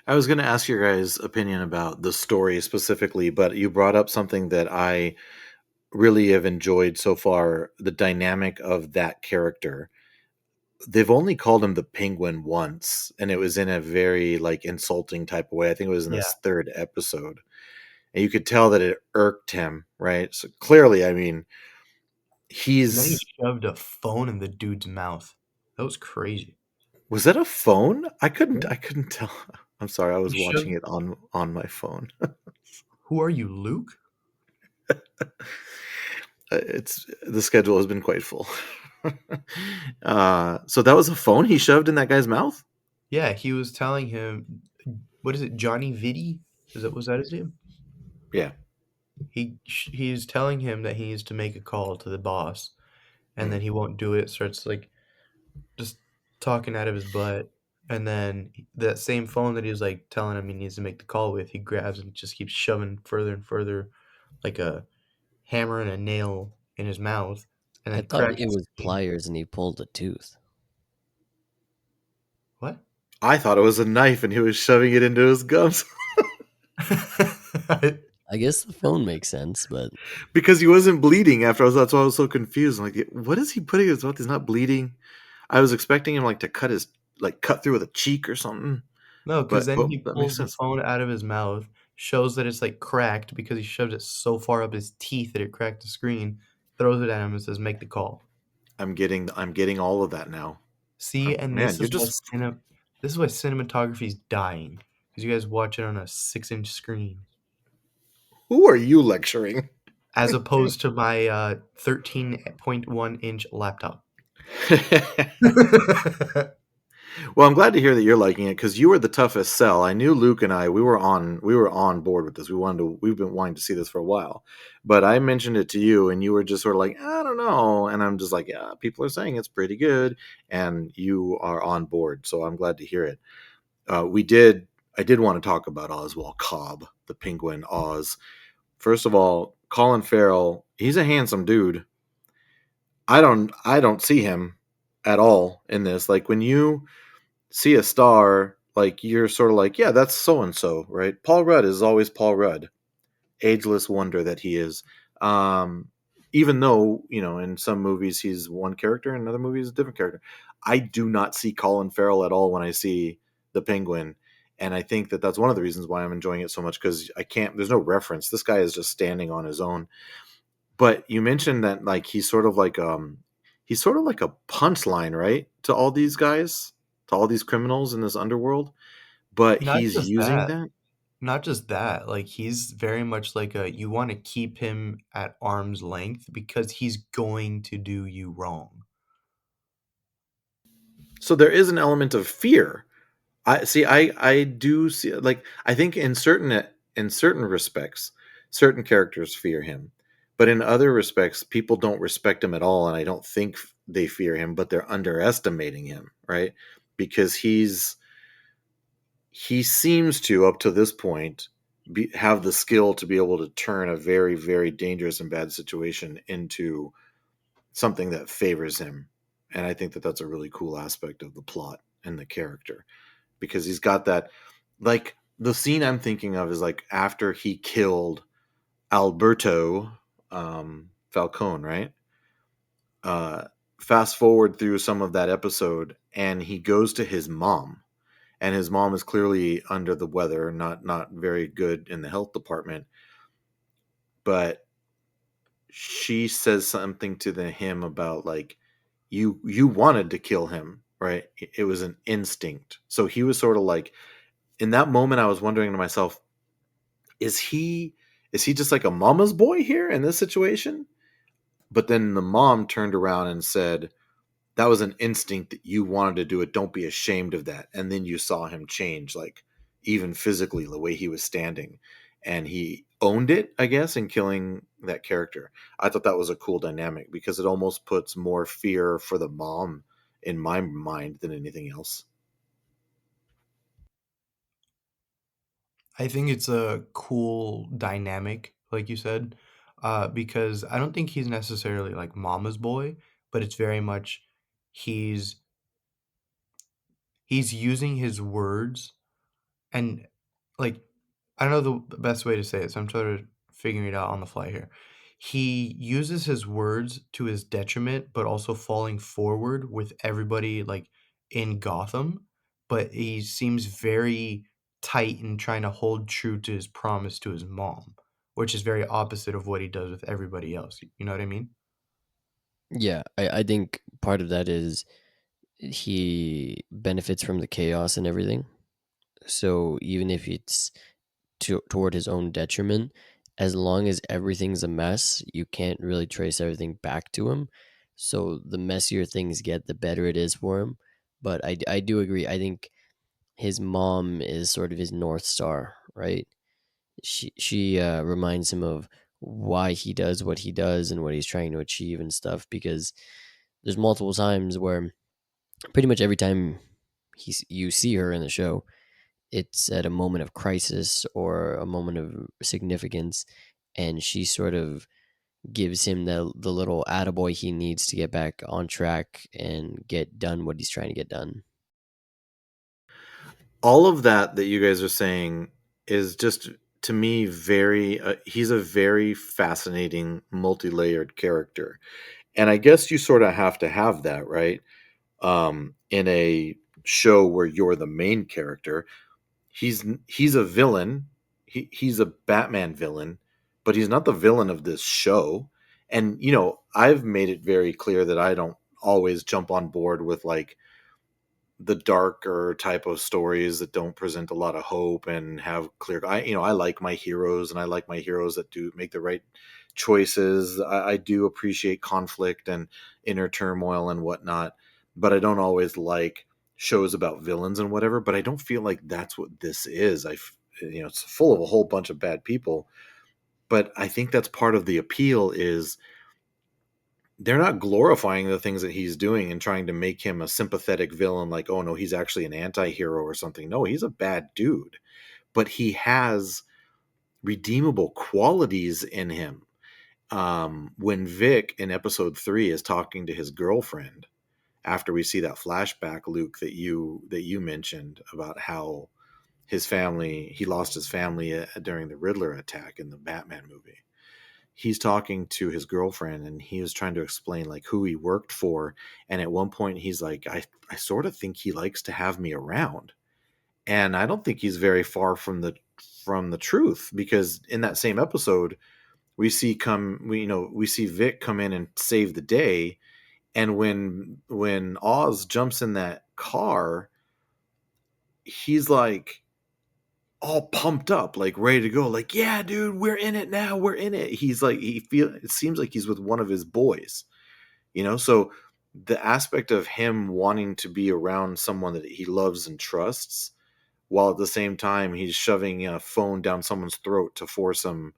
I was going to ask your guys' opinion about the story specifically, but you brought up something that I really have enjoyed so far, the dynamic of that character. They've only called him the Penguin once, and it was in a very like insulting type of way. I think it was in Yeah. this 3rd episode. And you could tell that it irked him, right? So clearly, I mean, And then he he's shoved a phone in the dude's mouth. That was crazy. was that a phone? I couldn't Yeah. tell. I'm sorry, I was He watching shoved it on my phone. Who are you, Luke? It's the schedule has been quite full. So that was a phone he shoved in that guy's mouth? Yeah, he was telling him, what is it, Johnny Vitti? Was that his name? Yeah. He's telling him that he needs to make a call to the boss, and then he won't do it. Starts like just talking out of his butt, and then that same phone that he was like telling him he needs to make the call with, he grabs and just keeps shoving further and further, like a hammer and a nail in his mouth, and I then thought cracks it the was screen. pliers and he pulled a tooth. What? I thought it was a knife and he was shoving it into his gums I guess the phone makes sense, but because he wasn't bleeding after. That's why I was so confused. I'm like, what is he putting in his mouth? He's not bleeding. I was expecting him like to cut through with a cheek or something. No, because But then he that makes pulls the sense. phone out of his mouth, shows that it's like cracked because he shoved it so far up his teeth that it cracked the screen, throws it at him and says, "Make the call." I'm getting all of that now. See, and Man, you're just this is why cinematography is dying because you guys watch it on a 6-inch screen who are you lecturing? as opposed to my 13.1-inch laptop. Well, I'm glad to hear that you're liking it because you were the toughest sell. I knew Luke and I we were on board with this. We've been wanting to see this for a while, but I mentioned it to you and you were just sort of like, I don't know, and I'm just like, yeah, people are saying it's pretty good, and you are on board. So I'm glad to hear it. I did want to talk about Oswald Cobb, the Penguin Oz. First of all, Colin Farrell, he's a handsome dude. I don't see him at all in this. Like when you see a star, like you're sort of like, yeah, that's so and so, right? Paul Rudd is always Paul Rudd, ageless wonder that he is. Um, Even though in some movies he's one character, in other movies a different character. I do not see Colin Farrell at all when I see the Penguin, and I think that that's one of the reasons why I'm enjoying it so much because I can't. There's no reference. This guy is just standing on his own. But you mentioned that like he's sort of like a punchline, right? To all these guys, to all these criminals in this underworld. But Not he's just using that. that. Not just that, like, he's very much like you wanna keep him at arm's length because he's going to do you wrong. So there is an element of fear. I do see, like, I think in certain respects, certain characters fear him, but in other respects, people don't respect him at all, and I don't think they fear him, but they're underestimating him, right? Because he seems to, up to this point, have the skill to be able to turn a very, very dangerous and bad situation into something that favors him, and I think that that's a really cool aspect of the plot and the character because he's got that. Like the scene I'm thinking of is like after he killed Alberto Falcone, right? fast forward through some of that episode, and he goes to his mom, and his mom is clearly under the weather, not very good in the health department, but she says something to him about like you wanted to kill him, right? It was an instinct. So he was sort of like, in that moment I was wondering to myself, is he just like a mama's boy here in this situation? But then the mom turned around and said, that was an instinct that you wanted to do it. Don't be ashamed of that. And then you saw him change, like even physically, the way he was standing. And he owned it, I guess, in killing that character. I thought that was a cool dynamic because it almost puts more fear for the mom in my mind than anything else. I think it's a cool dynamic, like you said, because I don't think he's necessarily like mama's boy, but it's very much he's he's using his words and like I don't know the best way to say it, so I'm sort of figuring it out on the fly here. He uses his words to his detriment, but also falling forward with everybody like in Gotham. But he seems very tight and trying to hold true to his promise to his mom, which is very opposite of what he does with everybody else. You know what I mean? Yeah, I think part of that is he benefits from the chaos and everything. So even if it's toward his own detriment, as long as everything's a mess, you can't really trace everything back to him. So the messier things get, the better it is for him. But I do agree. I think his mom is sort of his north star, right? She reminds him of why he does what he does and what he's trying to achieve and stuff. Because there's multiple times where pretty much every time you see her in the show, it's at a moment of crisis or a moment of significance, and she sort of gives him the little attaboy he needs to get back on track and get done what he's trying to get done. All of that you guys are saying is just, to me, very he's a very fascinating multi-layered character. And I guess you sort of have to have that, right? In a show where you're the main character. He's a villain. He's a Batman villain, but he's not the villain of this show. And I've made it very clear that I don't always jump on board with like the darker type of stories that don't present a lot of hope and have clear. I like my heroes, and I like my heroes that do make the right choices. I do appreciate conflict and inner turmoil and whatnot, but I don't always like shows about villains and whatever. But I don't feel like that's what this is. It's full of a whole bunch of bad people, but I think that's part of the appeal is they're not glorifying the things that he's doing and trying to make him a sympathetic villain, like, oh no, he's actually an anti-hero or something. No, he's a bad dude, but he has redeemable qualities in him. When Vic in episode 3 is talking to his girlfriend after we see that flashback, Luke, that you mentioned about how he lost his family during the Riddler attack in the Batman movie. He's talking to his girlfriend, and he was trying to explain like who he worked for, and at one point he's like, I sort of think he likes to have me around. And I don't think he's very far from the truth, because in that same episode we see Vic come in and save the day, and when Oz jumps in that car, he's like all pumped up, like ready to go, like, yeah, dude, we're in it now, we're in it. He's like, it seems like he's with one of his boys. So the aspect of him wanting to be around someone that he loves and trusts, while at the same time he's shoving a phone down someone's throat to force him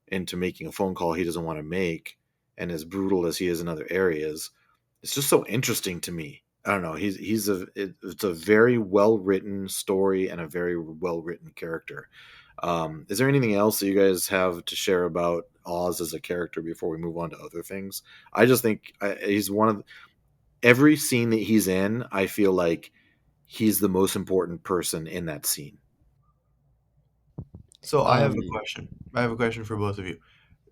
into making a phone call he doesn't want to make, and as brutal as he is in other areas, it's just so interesting to me. I don't know. It's a very well written story and a very well written character. Is there anything else that you guys have to share about Oz as a character before we move on to other things? I just think he's one of every scene that he's in. I feel like he's the most important person in that scene. So I have a Um, question. I have a question for both of you,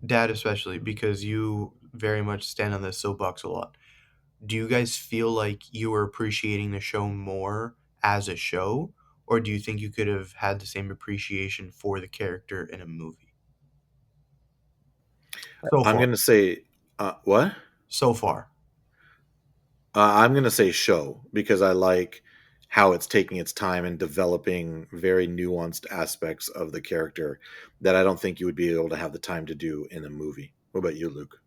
Dad especially, because you very much stand on this soapbox a lot. do you guys feel like you were appreciating the show more as a show, or do you think you could have had the same appreciation for the character in a movie? So I'm far. gonna say what? So far. I'm gonna say show because I like how it's taking its time and developing very nuanced aspects of the character that I don't think you would be able to have the time to do in a movie. What about you, Luke?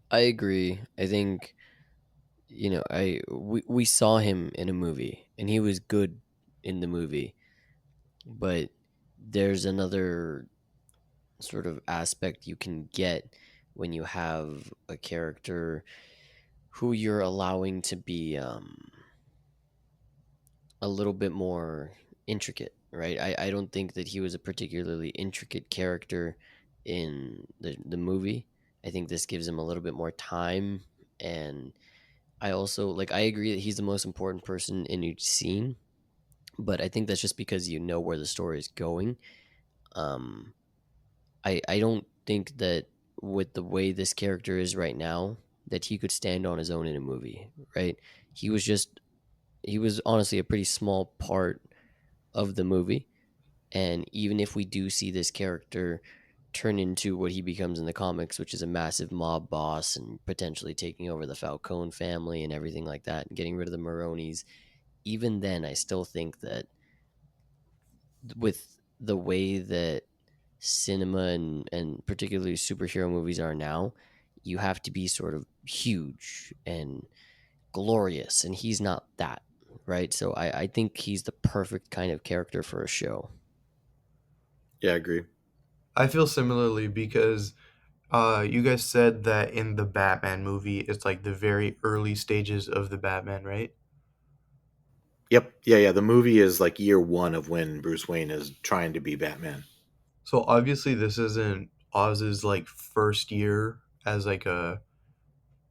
I agree. I think, we saw him in a movie and he was good in the movie, but there's another sort of aspect you can get when you have a character who you're allowing to be a little bit more intricate, right? I don't think that he was a particularly intricate character in the movie. I think this gives him a little bit more time. And I also, like, I agree that he's the most important person in each scene, but I think that's just because you know where the story is going. um I don't think that with the way this character is right now that he could stand on his own in a movie, right? He was just he was honestly a pretty small part of the movie. And even if we do see this character turn into what he becomes in the comics, which is a massive mob boss and potentially taking over the Falcone family and everything like that, and getting rid of the Maronis, even then, I still think that with the way that cinema and particularly superhero movies are now, you have to be sort of huge and glorious, and he's not that, right? So I think he's the perfect kind of character for a show. Yeah, I agree. I feel similarly because you guys said that in the Batman movie, it's like the very early stages of the Batman, right? Yep. Yeah, yeah. The movie is like year one of when Bruce Wayne is trying to be Batman. So obviously this isn't Oz's like first year as like a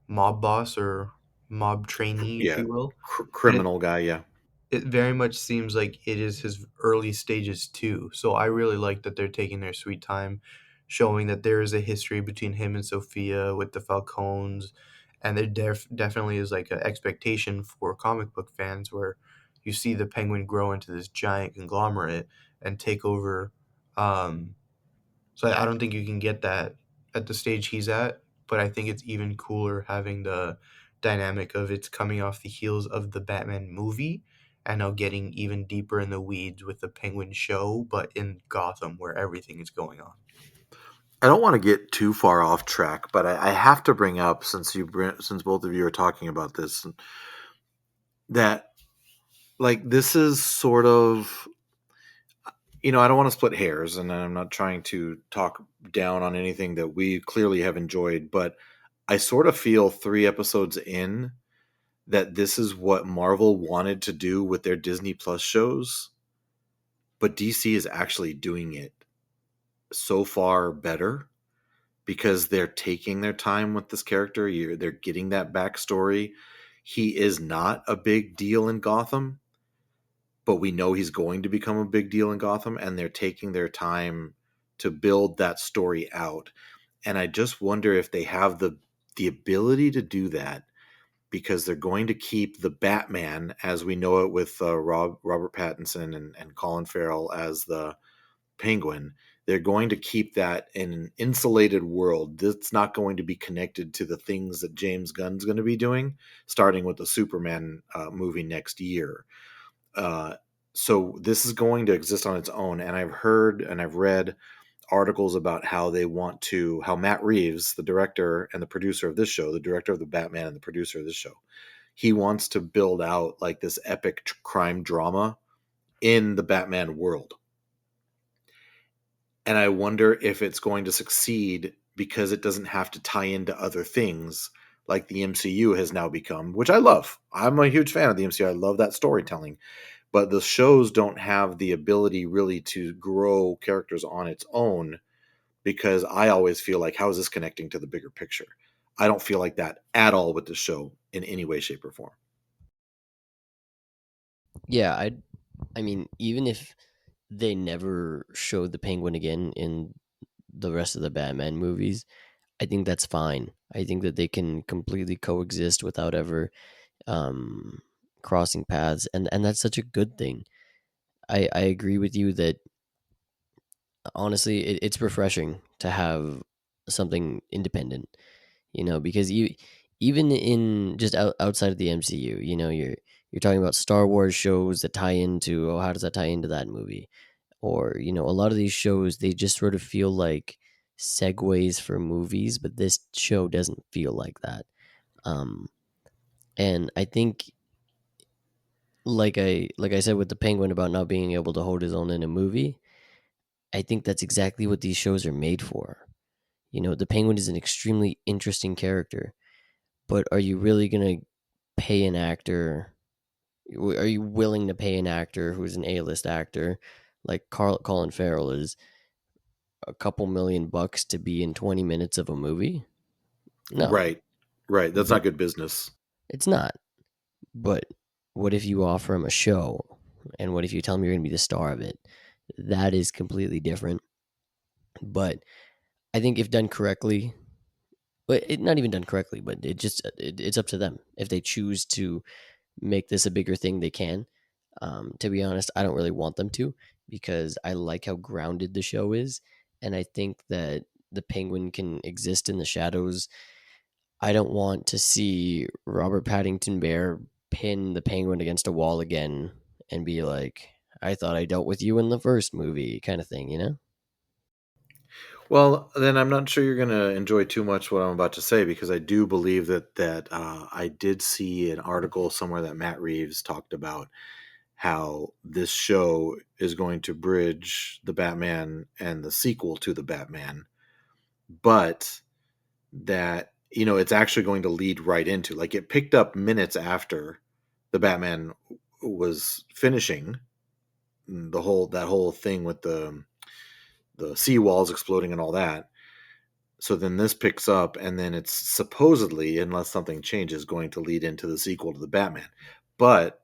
mob boss or mob trainee, if Yeah. you will. But Criminal guy, yeah. it very much seems like it is his early stages too. So I really like that they're taking their sweet time, showing that there is a history between him and Sophia with the Falcones, and there definitely is like an expectation for comic book fans where you see the Penguin grow into this giant conglomerate and take over. So I don't think you can get that at the stage he's at, but I think it's even cooler having the dynamic of it's coming off the heels of the Batman movie and now getting even deeper in the weeds with the Penguin show, but in Gotham where everything is going on. I don't want to get too far off track, but I have to bring up since both of you are talking about this that like this is sort of I don't want to split hairs, and I'm not trying to talk down on anything that we clearly have enjoyed, but I sort of feel 3 episodes in that this is what Marvel wanted to do with their Disney Plus shows, but DC is actually doing it so far better because they're taking their time with this character. They're getting that backstory. He is not a big deal in Gotham, but we know he's going to become a big deal in Gotham, and they're taking their time to build that story out. And I just wonder if they have the ability to do that because they're going to keep the Batman as we know it with Robert Pattinson and Colin Farrell as the Penguin. They're going to keep that in an insulated world that's not going to be connected to the things that James Gunn's going to be doing, starting with the Superman movie next year. Uh, so this is going to exist on its own. And I've heard and I've read articles about how Matt Reeves, the director and the producer of this show, the director of the Batman and the producer of this show, he wants to build out like this epic crime drama in the Batman world. And I wonder if it's going to succeed because it doesn't have to tie into other things like the MCU has now become, which I love. I'm a huge fan of the MCU. I love that storytelling. But the shows don't have the ability really to grow characters on its own because I always feel like, how is this connecting to the bigger picture? I don't feel like that at all with the show in any way, shape, or form. Yeah, I mean, even if they never showed the Penguin again in the rest of the Batman movies, I think that's fine. I think that they can completely coexist without ever um, crossing paths, and that's such a good thing. I agree with you that honestly, it's refreshing to have something independent, because even in just outside of the MCU, you're talking about Star Wars shows that tie into, oh, how does that tie into that movie? Or, a lot of these shows, they just sort of feel like segues for movies, but this show doesn't feel like that. Um, and I think, like I said with the Penguin about not being able to hold his own in a movie, I think that's exactly what these shows are made for. The Penguin is an extremely interesting character, but are you really gonna pay an actor? Are you willing to pay an actor who's an A-list actor, like Colin Farrell is, a couple $1,000,000 to be in 20 minutes of a movie? No, Right. Right. That's but not good business. it's not. But what if you offer him a show, and what if you tell him you're gonna be the star of it? That is completely different. But I think if done correctly, but not even done correctly, but it's up to them. If they choose to make this a bigger thing, they can. To be honest, I don't really want them to, because I like how grounded the show is, and I think that the Penguin can exist in the shadows. I don't want to see Robert Paddington Bear pin the Penguin against a wall again and be like, "I thought I dealt with you in the first movie," kind of thing, you know? Well, then I'm not sure you're going to enjoy too much what I'm about to say, because I do believe that I did see an article somewhere that Matt Reeves talked about how this show is going to bridge the Batman and the sequel to the Batman, but that it's actually going to lead right into, like, it picked up minutes after the Batman was finishing that whole thing with the seawalls exploding and all that. So then this picks up, and then it's supposedly, unless something changes, going to lead into the sequel to the Batman. But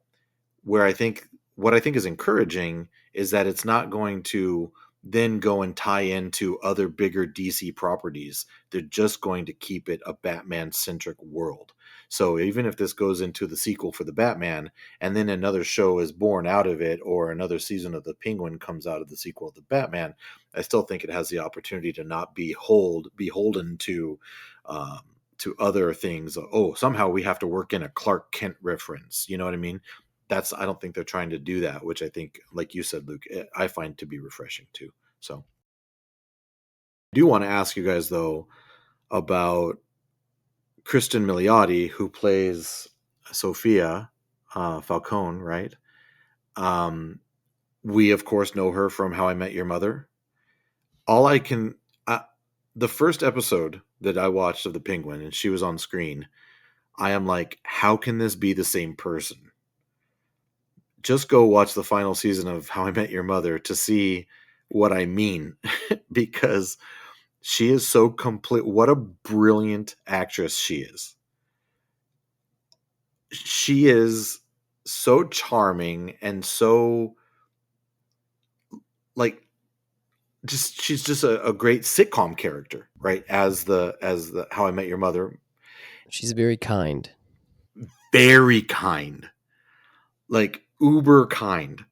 where I think what I think is encouraging is that it's not going to then go and tie into other bigger DC properties. They're just going to keep it a Batman centric world. So even if this goes into the sequel for the Batman, and then another show is born out of it, or another season of the Penguin comes out of the sequel of the Batman, I still think it has the opportunity to not be beholden um, to other things. Oh, somehow we have to work in a Clark Kent reference. You know what I mean? I don't think they're trying to do that, which I think, like you said, Luke, I find to be refreshing too. So I do want to ask you guys though about Kristen Milioti, who plays Sophia Falcone, right? Um, we of course know her from How I Met Your Mother. All I can, the first episode that I watched of the Penguin, and she was on screen, I am like, how can this be the same person? Just go watch the final season of How I Met Your Mother to see what I mean, because she is so complete. What a brilliant actress she is. She is so charming and so, like, just she's just a great sitcom character, right? As the How I Met Your Mother, She's very kind. very kind, like uber kind.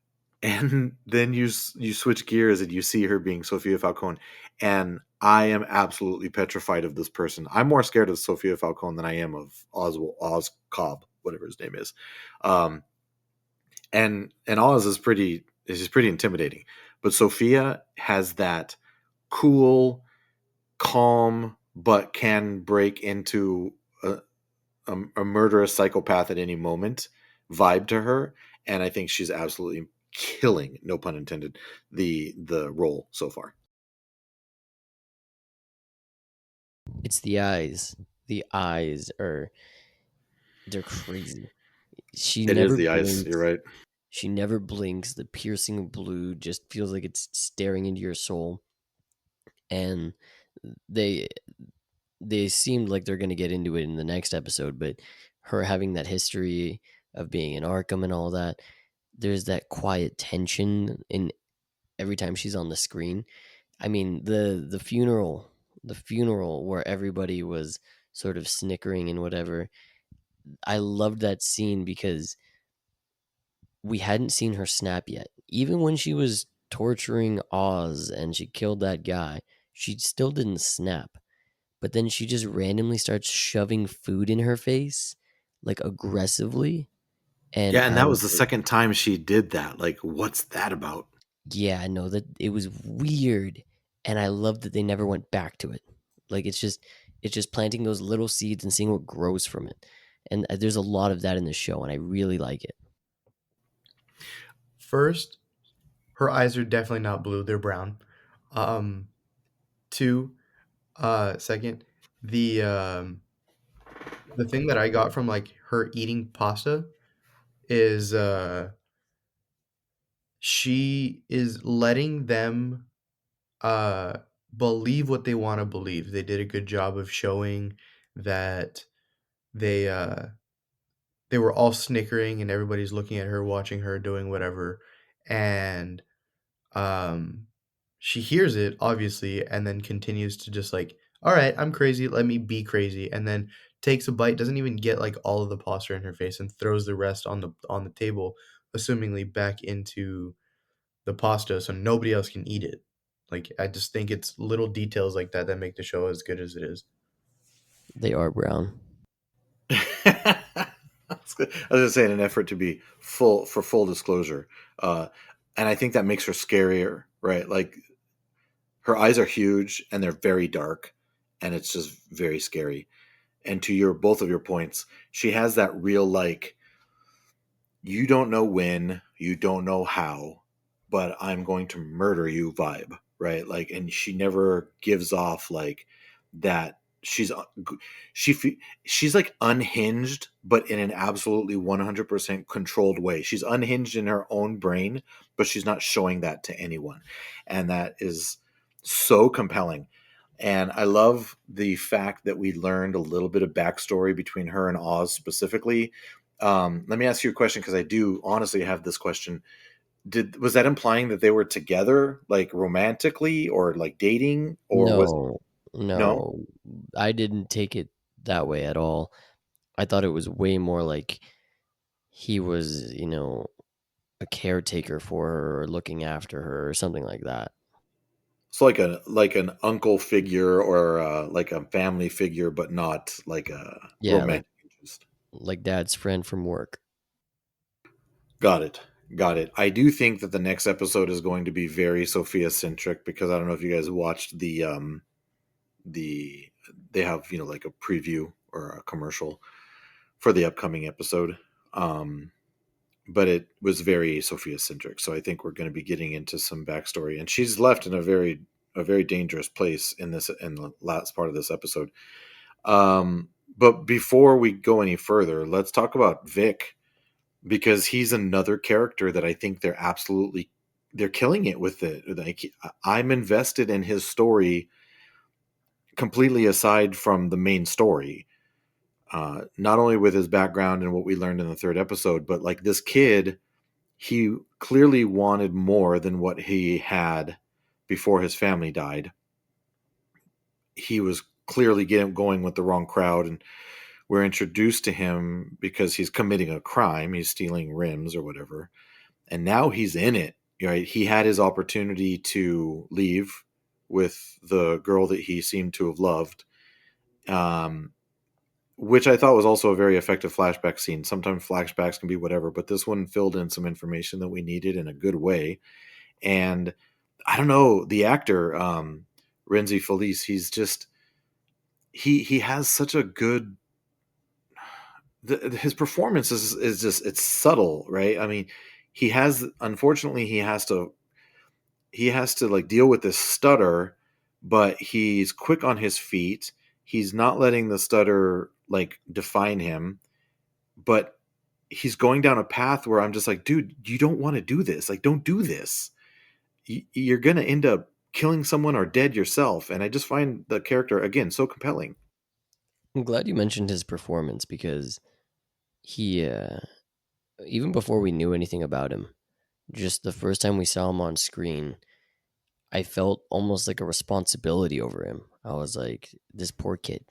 And then you switch gears and you see her being Sophia Falcone, and I am absolutely petrified of this person. I'm more scared of Sophia Falcone than I am of Oz Cobb, whatever his name is. Um, and Oz is just pretty intimidating, but Sophia has that cool, calm, but can break into a murderous psychopath at any moment vibe to her, and I think she's absolutely killing, no pun intended, the role so far. It's the eyes. The eyes they're crazy. She It is never the ice. You're blinks. right. She never blinks. The piercing blue just feels like it's staring into your soul. And they they seemed like they're going to get into it in the next episode, but her having that history of being in Arkham and all that, there's that quiet tension in every time she's on the screen. I mean, the funeral the funeral where everybody was sort of snickering and whatever. I loved that scene because we hadn't seen her snap yet. Even when she was torturing Oz and she killed that guy, she still didn't snap. But then she just randomly starts shoving food in her face, like aggressively. And Yeah, and I that was was the like, second time she did that. Like, what's that about? yeah, no, that it was weird. And I love that they never went back to it. Like it's just planting those little seeds and seeing what grows from it. And there's a lot of that in the show, and I really like it. First, her eyes are definitely not blue; they're brown. Um, two, second, the um, the thing that I got from like her eating pasta is she is letting them uh believe what they want to believe. They did a good job of showing that they uh they were all snickering and everybody's looking at her, watching her doing whatever. And um she hears it obviously and then continues to just like, all right, I'm crazy, let me be crazy, and then takes a bite, doesn't even get like all of the pasta in her face, and throws the rest on the table, assumingly back into the pasta so nobody else can eat it. Like, I just think it's little details like that that make the show as good as it is. They are brown. I was gonna say in an effort to be full disclosure, uh, and I think that makes her scarier, right? Like her eyes are huge and they're very dark, and it's just very scary. And to your both of your points, she has that real like you don't know when, you don't know how, but I'm going to murder you vibe, right? Like, and she never gives off like that. She she's like unhinged, but in an absolutely 100% controlled way. She's unhinged in her own brain, but she's not showing that to anyone, and that is so compelling. And I love the fact that we learned a little bit of backstory between her and Oz specifically. Let me ask you a question because I do honestly have this question. Was that implying that they were together, like romantically, or like dating, or was No, no? no, I didn't take it that way at all. I thought it was way more like he was, a caretaker for her or looking after her or something like that. It's like an uncle figure or like a family figure, but not like a Yeah, romantic interest. like dad's friend from work. Got it. Got it. I do think that the next episode is going to be very Sophia centric because I don't know if you guys watched the they have like a preview or a commercial for the upcoming episode. Um, but it was very Sophia centric. So I think we're going to be getting into some backstory, and she's left in a very dangerous place in the last part of this episode. But before we go any further, let's talk about Vic because he's another character that I think they're killing it with it. Like I'm invested in his story completely aside from the main story. Not only with his background and what we learned in the third episode, but like this kid, he clearly wanted more than what he had before his family died. He was clearly going with the wrong crowd, and we're introduced to him because he's committing a crime. He's stealing rims or whatever, and now he's in it. Right? He had his opportunity to leave with the girl that he seemed to have loved. Um, which I thought was also a very effective flashback scene. Sometimes flashbacks can be whatever, but this one filled in some information that we needed in a good way. And I don't know, the actor, Renzi Felice, he's just he has such a good his performance is just it's subtle, right? I mean, he has unfortunately he has to like deal with this stutter, but he's quick on his feet. He's not letting the stutter like define him, but he's going down a path where I'm just like, dude, you don't want to do this. Like, don't do this. You're going to end up killing someone or dead yourself. And I just find the character, again, so compelling. I'm glad you mentioned his performance because he, even before we knew anything about him, just the first time we saw him on screen, I felt almost like a responsibility over him. I was like, this poor kid.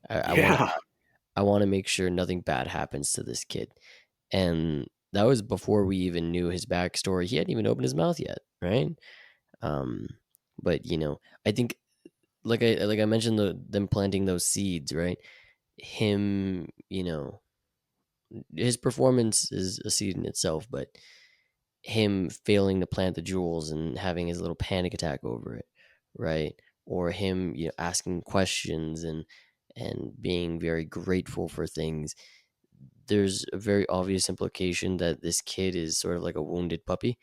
I want to Yeah. I want to make sure nothing bad happens to this kid. And that was before we even knew his backstory. He hadn't even opened his mouth yet, right? Um, but I think like I mentioned them planting those seeds, right? Him, his performance is a seed in itself, but him failing to plant the jewels and having his little panic attack over it, right? Or him, asking questions and being very grateful for things. There's a very obvious implication that this kid is sort of like a wounded puppy,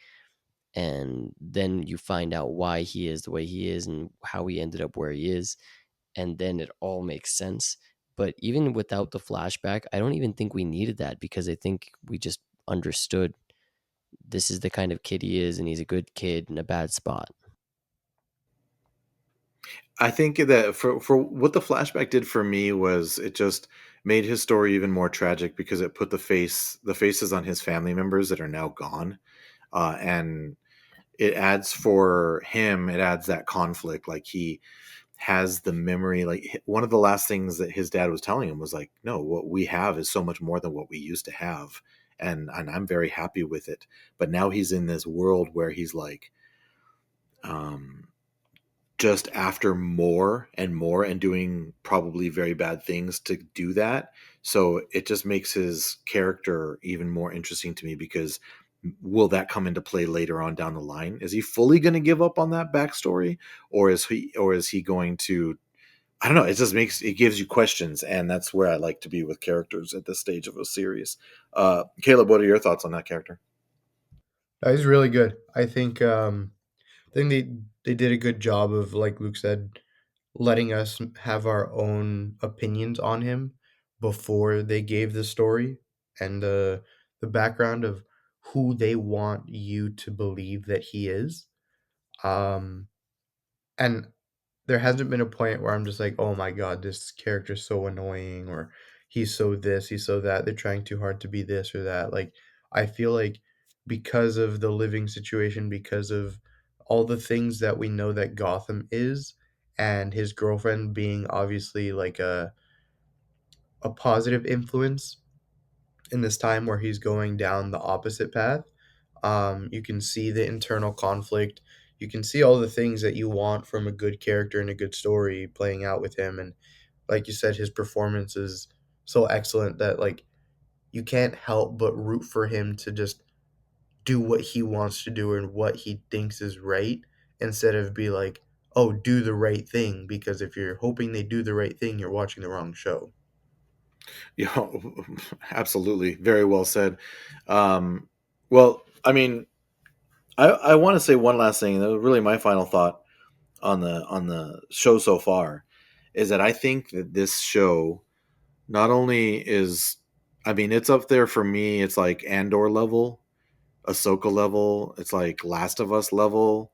and then you find out why he is the way he is and how he ended up where he is, and then it all makes sense. But even without the flashback, I don't even think we needed that, because I think we just understood this is the kind of kid he is, and he's a good kid in a bad spot. I think that for what the flashback did for me was it just made his story even more tragic because it put the faces on his family members that are now gone, and it adds for him. It adds that conflict. Like he has the memory. Like one of the last things that his dad was telling him was like, "No, what we have is so much more than what we used to have, and I'm very happy with it." But now he's in this world where he's like, um, just after more and more and doing probably very bad things to do that. So it just makes his character even more interesting to me because will that come into play later on down the line? Is he fully going to give up on that backstory, or is he going to? I don't know. It gives you questions, and that's where I like to be with characters at this stage of a series. Caleb, what are your thoughts on that character? That was really good. I think they did a good job of, like Luke said, letting us have our own opinions on him before they gave the story and the background of who they want you to believe that he is. Um, and there hasn't been a point where I'm just like, oh my god, this character's so annoying, or he's so this, he's so that. They're trying too hard to be this or that. Like, I feel like because of the living situation, because of all the things that we know that Gotham is, and his girlfriend being obviously like a positive influence in this time where he's going down the opposite path. You can see the internal conflict. You can see all the things that you want from a good character and a good story playing out with him. And like you said, his performance is so excellent that like you can't help but root for him to just do what he wants to do and what he thinks is right, instead of be like, oh, do the right thing, because if you're hoping they do the right thing, you're watching the wrong show. Yeah, absolutely. Very well said. Um, well, I mean, I want to say one last thing. That was really my final thought on the show so far, is that I think that this show not only is, I mean, it's up there for me. It's like Andor level, Ahsoka level. It's like Last of Us level.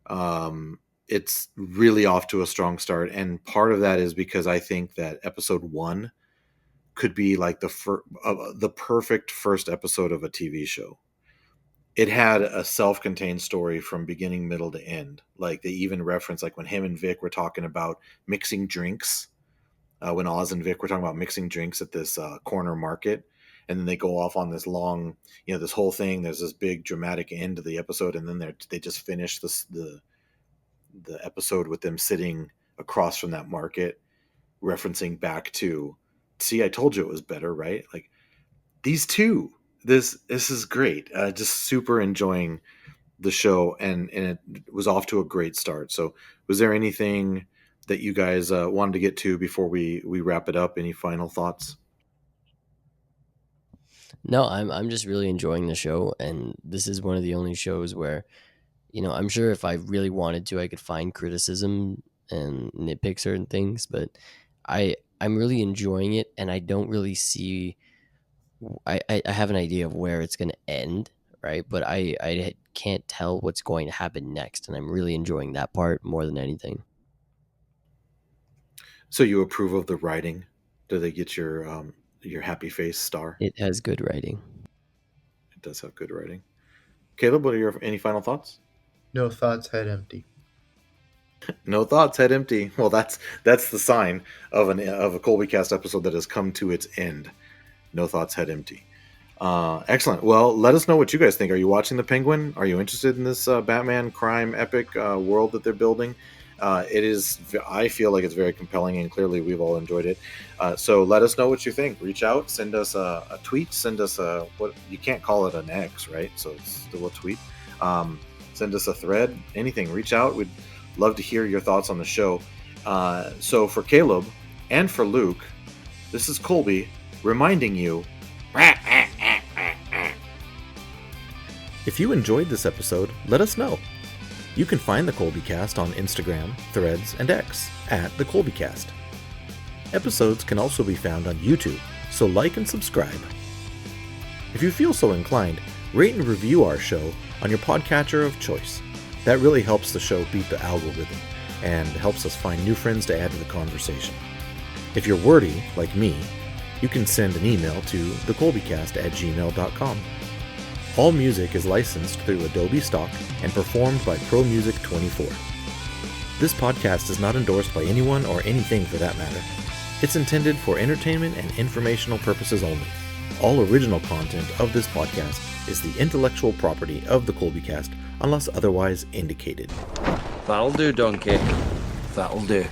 Um, it's really off to a strong start, and part of that is because I think that episode one could be like the perfect first episode of a TV show. It had a self-contained story from beginning, middle to end. Like they even reference like when him and Vic were talking about mixing drinks. When Oz and Vic were talking about mixing drinks at this corner market, and then they go off on this long, this whole thing. There's this big dramatic end to the episode, and then they just finish the episode with them sitting across from that market, referencing back to, see, I told you it was better, right? Like these two, this is great. Just super enjoying the show, and it was off to a great start. So, was there anything that you guys wanted to get to before we wrap it up? Any final thoughts? No, I'm just really enjoying the show, and this is one of the only shows where, I'm sure if I really wanted to, I could find criticism and nitpick certain things, but I'm really enjoying it, and I don't really see. I have an idea of where it's going to end, right? But I can't tell what's going to happen next, and I'm really enjoying that part more than anything. So you approve of the writing? Do they get your happy face star? It has good writing. It does have good writing. Caleb, what are your any final thoughts? No thoughts, head empty. No thoughts, head empty. Well, that's the sign of a ColbyCast episode that has come to its end. No thoughts, head empty. Excellent. Well, let us know what you guys think. Are you watching The Penguin? Are you interested in this Batman crime epic world that they're building? It is. I feel like it's very compelling, and clearly we've all enjoyed it. So let us know what you think. Reach out, send us a tweet, send us a what you can't call it an X, right? So it's still a tweet. Send us a thread, anything. Reach out. We'd love to hear your thoughts on the show. So for Caleb and for Luke, this is Colby reminding you. If you enjoyed this episode, let us know. You can find the ColbyCast on Instagram, Threads, and X at the ColbyCast. Episodes can also be found on YouTube, so like and subscribe. If you feel so inclined, rate and review our show on your podcatcher of choice. That really helps the show beat the algorithm and helps us find new friends to add to the conversation. If you're wordy, like me, you can send an email to thecolbycast@gmail.com. All music is licensed through Adobe Stock and performed by ProMusic24. This podcast is not endorsed by anyone or anything for that matter. It's intended for entertainment and informational purposes only. All original content of this podcast is the intellectual property of the ColbyCast unless otherwise indicated. That'll do, donkey. That'll do.